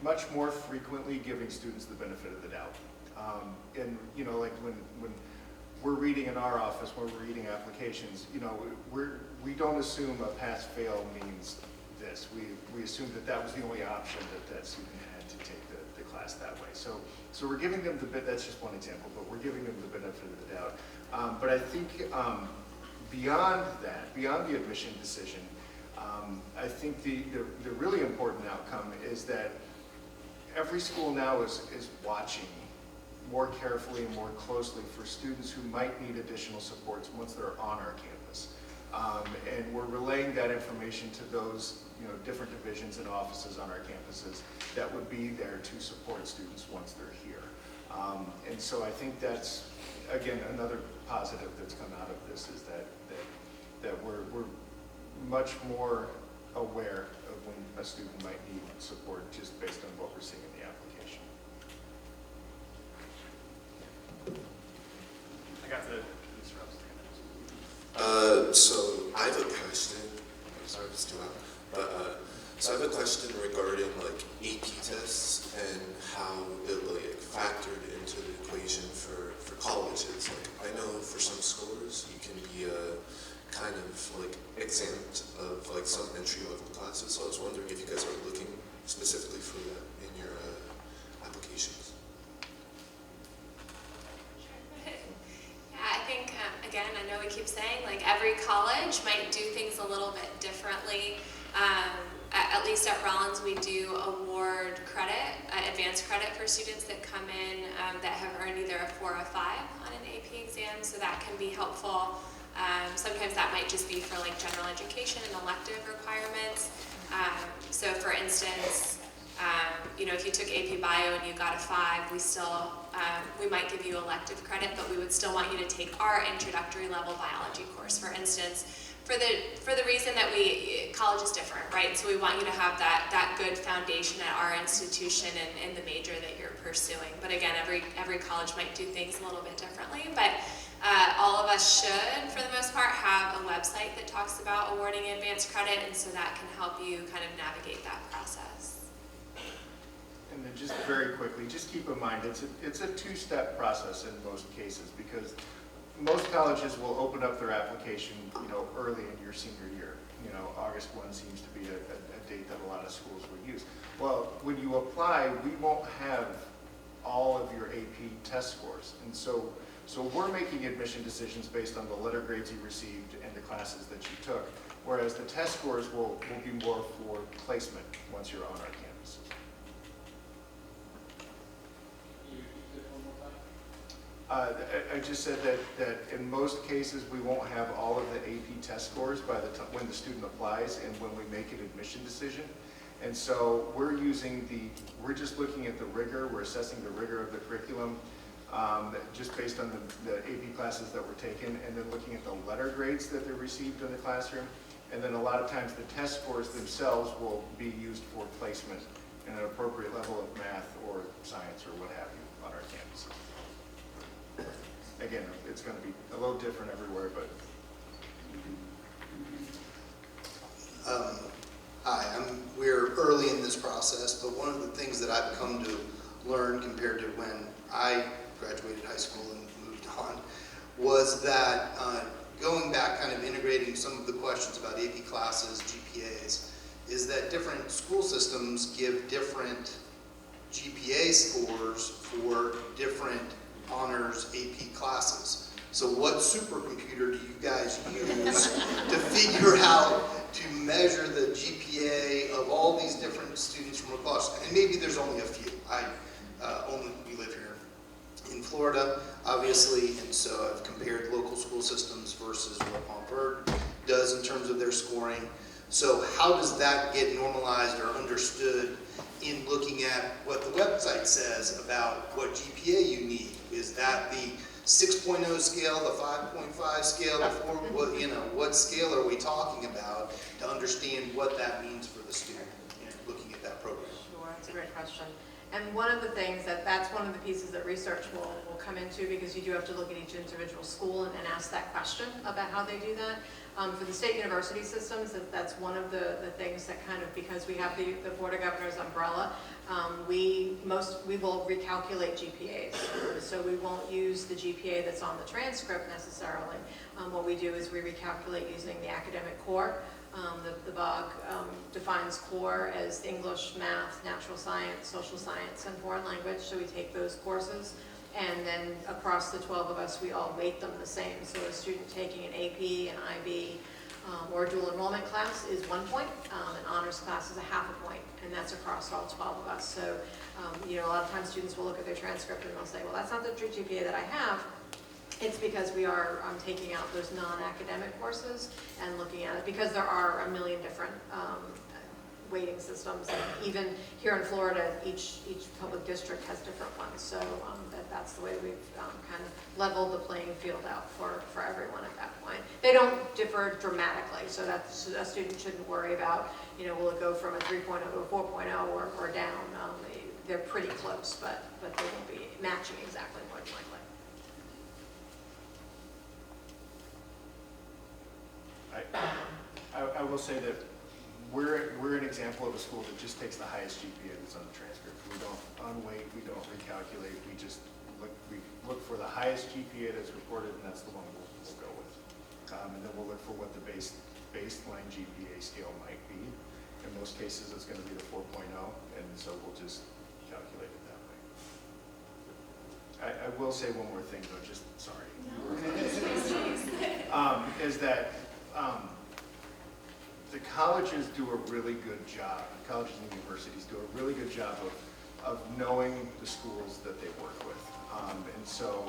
much more frequently giving students the benefit of the doubt. And like when we're reading in our office, when we're reading applications, we don't assume a pass-fail means this. We assume that was the only option that student had to take the class that way. So we're giving them that's just one example, but we're giving them the benefit of the doubt. But I think beyond that, beyond the admission decision, I think the really important outcome is that every school now is watching more carefully and more closely for students who might need additional supports once they're on our campus. And we're relaying that information to those different divisions and offices on our campuses that would be there to support students once they're here. And so I think that's, again, another positive that's come out of this is that we're much more aware of when a student might need support just based on what we're seeing in the application. I got the So I have a question. I'm sorry if it's too loud. But so I have a question regarding like AP tests and how they're like factored into the equation for colleges. Like I know for some schools you can be kind of like exempt of like some entry level classes. So I was wondering if you guys are looking specifically for that in your applications. I think, again, I know we keep saying, like, every college might do things a little bit differently. At least at Rollins, we do award credit, advanced credit for students that come in that have earned either a 4 or a 5 on an AP exam, so that can be helpful. Sometimes that might just be for, like, general education and elective requirements. So, for instance, if you took AP Bio and you got a 5, we might give you elective credit, but we would still want you to take our introductory level biology course, for instance, for the reason that college is different, right? So we want you to have that good foundation at our institution and in the major that you're pursuing. But again, every college might do things a little bit differently, but all of us should, for the most part, have a website that talks about awarding advanced credit, and so that can help you kind of navigate that process. And then just very quickly, just keep in mind, it's a two-step process in most cases because most colleges will open up their application, early in your senior year. August 1 seems to be a date that a lot of schools will use. Well, when you apply, we won't have all of your AP test scores. And so we're making admission decisions based on the letter grades you received and the classes that you took, whereas the test scores will be more for placement once you're on our campuses. I just said that in most cases we won't have all of the AP test scores by the time when the student applies and when we make an admission decision. And so we're just looking at the rigor, we're assessing the rigor of the curriculum just based on the AP classes that were taken, and then looking at the letter grades that they received in the classroom. And then a lot of times the test scores themselves will be used for placement in an appropriate level of math or science or what have you on our campuses. Again, it's going to be a little different everywhere, but. Hi, we're early in this process, but one of the things that I've come to learn compared to when I graduated high school and moved on was that going back, kind of integrating some of the questions about AP classes, GPAs, is that different school systems give different GPA scores for different honors AP classes. So what supercomputer do you guys use to figure out to measure the GPA of all these different students from across? And maybe there's only a few. We live here in Florida, obviously, and so I've compared local school systems versus what Pomfret does in terms of their scoring. So how does that get normalized or understood in looking at what the website says about what GPA you need? Is that the 6.0 scale, the 5.5 scale, the 4, what scale are we talking about to understand what that means for the student and looking at that program? Sure, that's a great question. And one of the things that's one of the pieces that research will come into, because you do have to look at each individual school and ask that question about how they do that. For the state university systems, that's one of the things that kind of, because we have the Board of Governors umbrella, we will recalculate GPAs. So we won't use the GPA that's on the transcript necessarily. What we do is we recalculate using the academic core. The BOG defines core as English, math, natural science, social science, and foreign language. So we take those courses, and then across the 12 of us, we all weight them the same. So a student taking an AP, an IB, or a dual enrollment class is 1 point. An honors class is a half a point, and that's across all 12 of us. So, a lot of times students will look at their transcript and they'll say, well, that's not the true GPA that I have. It's because we are taking out those non-academic courses and looking at it, because there are a million different weighting systems. And even here in Florida, each public district has different ones. So that's the way we've kind of leveled the playing field out for everyone at that point. They don't differ dramatically, so that a student shouldn't worry about, will it go from a 3.0 to a 4.0 or down. They're pretty close, but they won't be matching exactly, more than likely. I will say that we're an example of a school that just takes the highest GPA that's on the transcript. We don't unweight, we don't recalculate, we just look for the highest GPA that's reported, and that's the one we'll go with. And then we'll look for what the baseline GPA scale might be. In most cases, it's going to be the 4.0, and so we'll just calculate it that way. I will say one more thing, though, just sorry. Is that the colleges do a really good job, the colleges and universities do a really good job of knowing the schools that they work with. And so,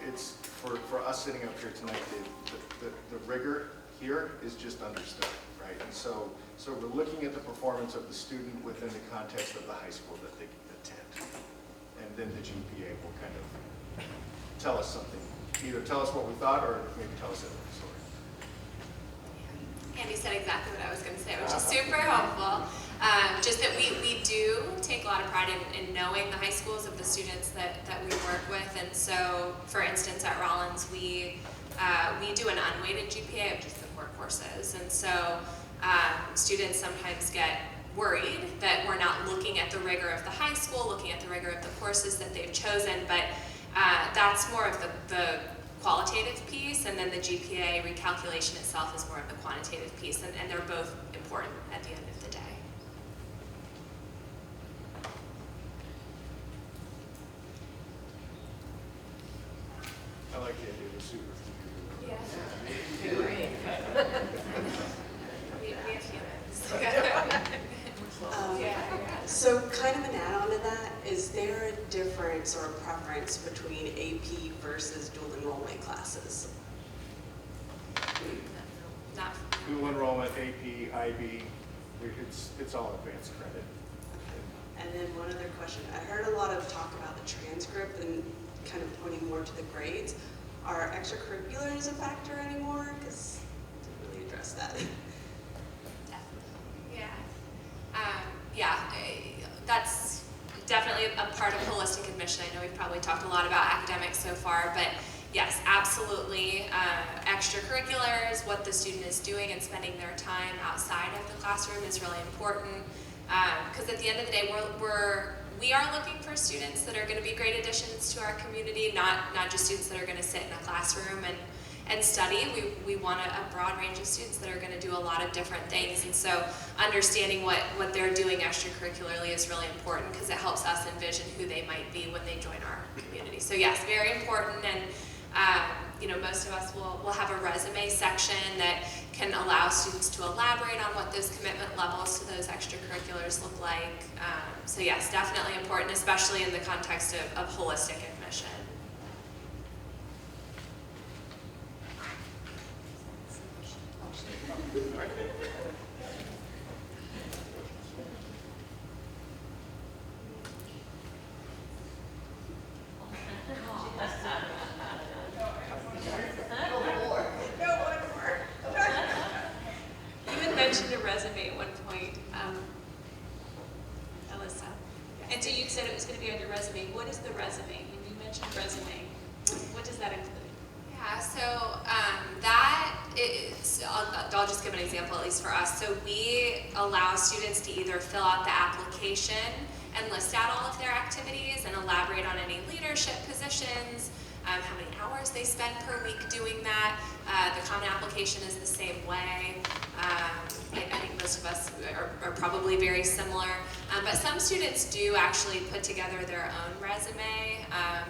it's for us sitting up here tonight, the rigor here is just understood, right? And so we're looking at the performance of the student within the context of the high school that they attend. And then the GPA will kind of tell us something, either tell us what we thought or maybe tell us a different story. Andy said exactly what I was going to say, which is super helpful. Just that we do take a lot of pride in knowing the high schools of the students that we work with. And so, for instance, at Rollins, we do an unweighted GPA of just the core courses. And so students sometimes get worried that we're not looking at the rigor of the high school, looking at the rigor of the courses that they've chosen, but that's more of the qualitative piece, and then the GPA recalculation itself is more of the quantitative piece, and they're both important at the end of the day. I like the idea of the supercomputer. Yeah. Agree. We have humans. So kind of an add-on to that, is there a difference or a preference between AP versus dual enrollment classes? Not Dual enrollment, AP, IB, it's all advanced credit. And then one other question. I heard a lot of talk about the transcript and kind of pointing more to the grades. Are extracurriculars a factor anymore? Because I didn't really address that. That's definitely a part of holistic admission. I know we've probably talked a lot about academics so far, but yes, absolutely. Extracurriculars, what the student is doing and spending their time outside of the classroom is really important. Because at the end of the day, we are looking for students that are going to be great additions to our community, not just students that are going to sit in a classroom and study. We want a broad range of students that are going to do a lot of different things, and so understanding what they're doing extracurricularly is really important because it helps us envision who they might be when they join our community. So yes, very important, and most of us will have a resume section that can allow students to elaborate on what those commitment levels to those extracurriculars look like. So yes, definitely important, especially in the context of holistic admission. point, Alyssa. And so you said it was going to be on your resume. What is the resume? When you mentioned resume, what does that include? Yeah, so that is, I'll just give an example, at least for us. So we allow students to either fill out the application and list out all of their activities and elaborate on any leadership positions, how many hours they spend per week doing that. The common application is the same way. I think most of us are probably very similar, but some students do actually put together their own resume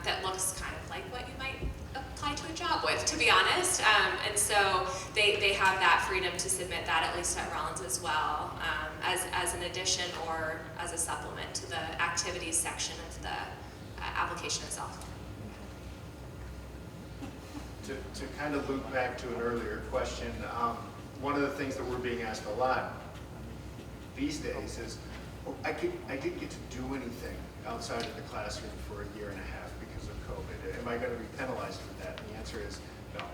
that looks kind of like what you might apply to a job with, to be honest. And so they have that freedom to submit that, at least at Rollins as well, as an addition or as a supplement to the activities section of the application itself. To kind of loop back to an earlier question, one of the things that we're being asked a lot these days is, I didn't get to do anything outside of the classroom for a year and a half because of COVID. Am I going to be penalized for that? And the answer is no,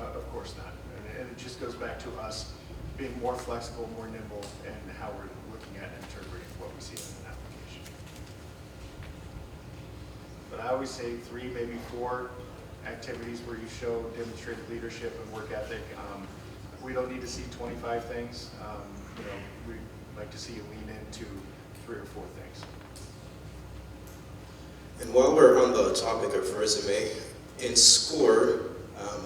of course not. And it just goes back to us being more flexible, more nimble, and how we're looking at and interpreting what we see in an application. But I always say 3, maybe 4 activities where you show demonstrated leadership and work ethic. We don't need to see 25 things. We'd like to see you lean into 3 or 4 things. And while we're on the topic of resume, in SCORE,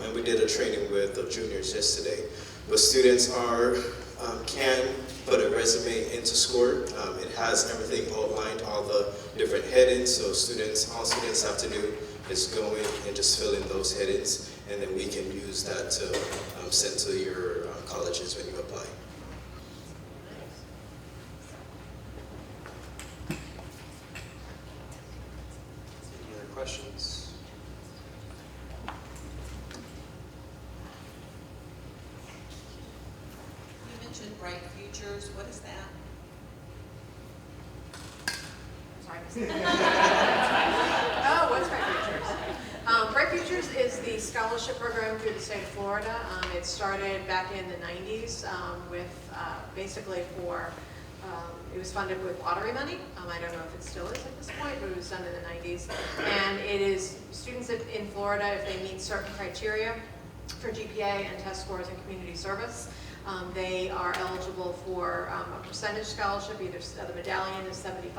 and we did a training with the juniors yesterday, but students can put a resume into SCORE. It has everything outlined, all the different headings, so all students have to do is go in and just fill in those headings, and then we can use that to send to your colleges when you apply. Any other questions? You mentioned Bright Futures. What is that? Sorry. Oh, what's Bright Futures? Bright Futures is the scholarship program through the state of Florida. It started back in the 90s with basically it was funded with lottery money. I don't know if it still is at this point, but it was done in the 90s. And it is students in Florida, if they meet certain criteria for GPA and test scores and community service, they are eligible for a percentage scholarship. Either the medallion is 75%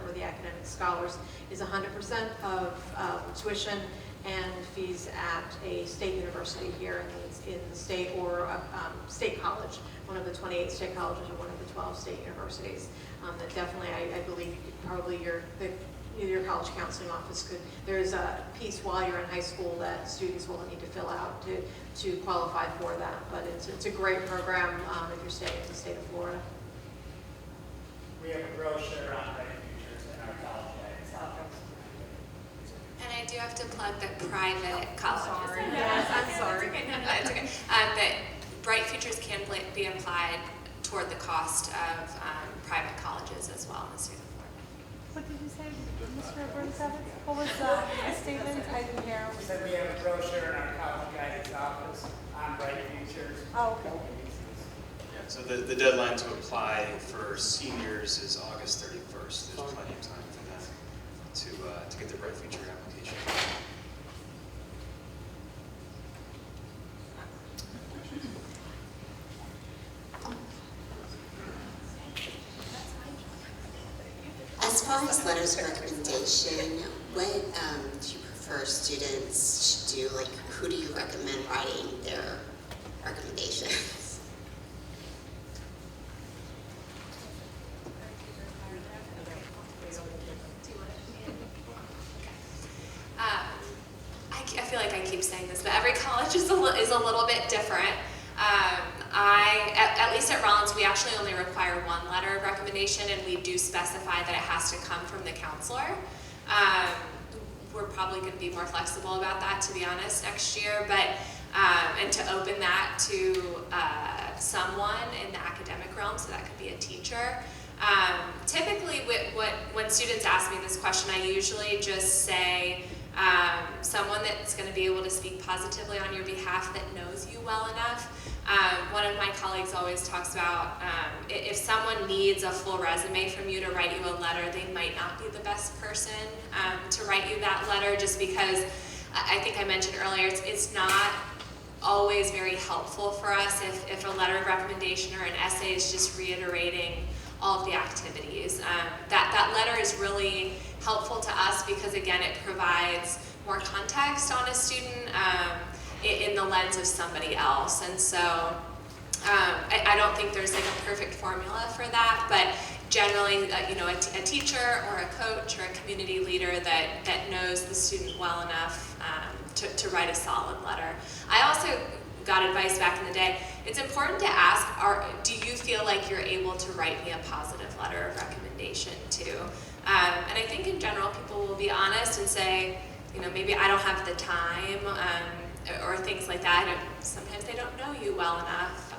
or the academic scholars is 100% of tuition and fees at a state university here in the state, or a state college, one of the 28 state colleges or one of the 12 state universities. That definitely, I believe, probably your college counseling office could. There's a piece while you're in high school that students will need to fill out to qualify for that. But it's a great program if you're staying in the state of Florida. We have a brochure on Bright Futures in our college guidance office. And I do have to plug that private colleges. Sorry. Yes, I'm sorry. It's okay. No, it's okay. That Bright Futures can be applied toward the cost of private colleges as well in the state of Florida. What did you say, Mr. Burnside? What was the statement? I didn't hear. We said we have a brochure in our college guidance office on Bright Futures. Oh, okay. Yeah, so the deadline to apply for seniors is August 31st. There's plenty of time for them to get their Bright Future application. As far as letters of recommendation, what do you prefer students should do? Like, who do you recommend writing their recommendations? I feel like I keep saying this, but every college is a little bit different. At least at Rollins, we actually only require 1 letter of recommendation, and we do specify that it has to come from the counselor. We're probably going to be more flexible about that, to be honest, next year, but and to open that to someone in the academic realm, so that could be a teacher. Typically, when students ask me this question, I usually just say someone that's going to be able to speak positively on your behalf that knows you well enough. One of my colleagues always talks about if someone needs a full resume from you to write you a letter, they might not be the best person to write you that letter, just because I think I mentioned earlier, it's not always very helpful for us if a letter of recommendation or an essay is just reiterating all of the activities. That letter is really helpful to us because, again, it provides more context on a student in the lens of somebody else. And so I don't think there's like a perfect formula for that, but generally, a teacher or a coach or a community leader that knows the student well enough to write a solid letter. I also got advice back in the day. It's important to ask, do you feel like you're able to write me a positive letter of recommendation too? And I think in general, people will be honest and say, maybe I don't have the time, or things like that. Sometimes they don't know you well enough.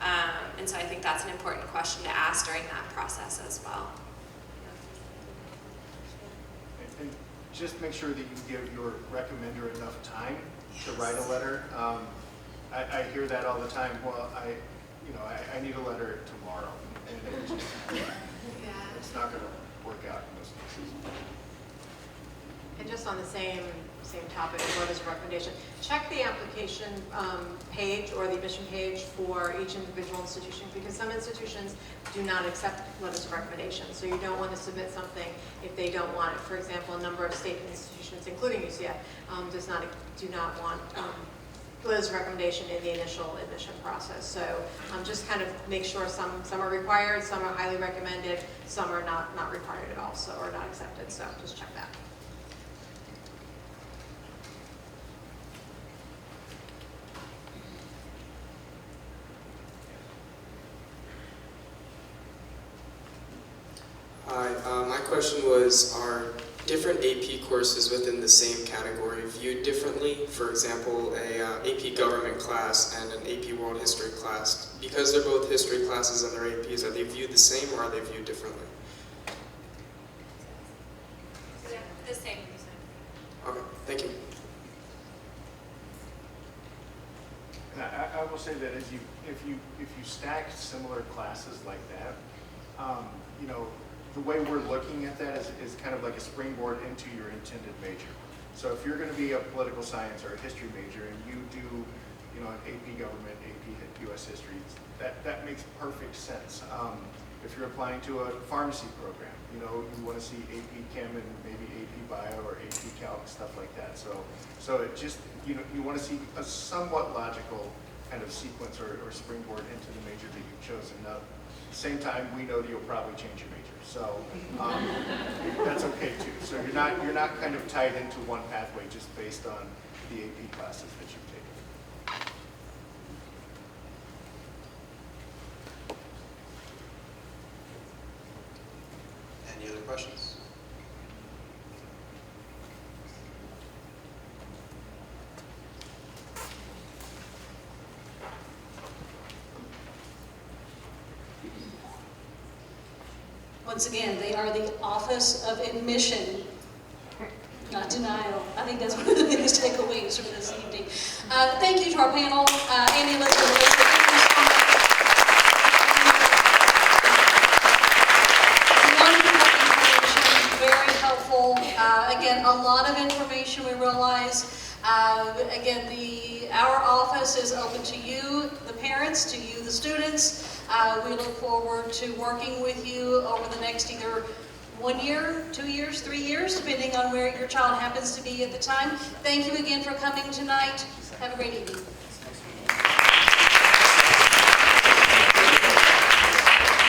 And so I think that's an important question to ask during that process as well. And just make sure that you give your recommender enough time to write a letter. I hear that all the time. Well, I need a letter tomorrow, and it's not going to work out in most cases. And just on the same topic of letters of recommendation, check the application page or the admission page for each individual institution, because some institutions do not accept letters of recommendation. So you don't want to submit something if they don't want it. For example, a number of state institutions, including UCF, do not want letters of recommendation in the initial admission process. So just kind of make sure some are required, some are highly recommended, some are not required at all, or not accepted. So just check that. Hi, my question was, are different AP courses within the same category viewed differently? For example, a AP Government class and an AP World History class. Because they're both history classes and they're APs, are they viewed the same or are they viewed differently? Yeah, the same. Okay, thank you. And I will say that if you stack similar classes like that, the way we're looking at that is kind of like a springboard into your intended major. So if you're going to be a political science or a history major and you do, an AP Government, AP US History, that makes perfect sense. If you're applying to a pharmacy program, you want to see AP Chem and maybe AP Bio or AP Calc, stuff like that. So it just, you want to see a somewhat logical kind of sequence or springboard into the major that you've chosen. Now, at the same time, we know that you'll probably change your major. So that's okay too. So you're not kind of tied into one pathway just based on the AP classes that you've taken. Any other questions? Once again, they are the Office of Admission, not denial. I think that's one of the biggest takeaways from this evening. Thank you to our panel, Andy, Elizabeth, thank you so much. Wonderful information, very helpful. Again, a lot of information we realize. Again, our office is open to you, the parents, to you, the students. We look forward to working with you over the next either 1 year, 2 years, 3 years, depending on where your child happens to be at the time. Thank you again for coming tonight. Have a great evening.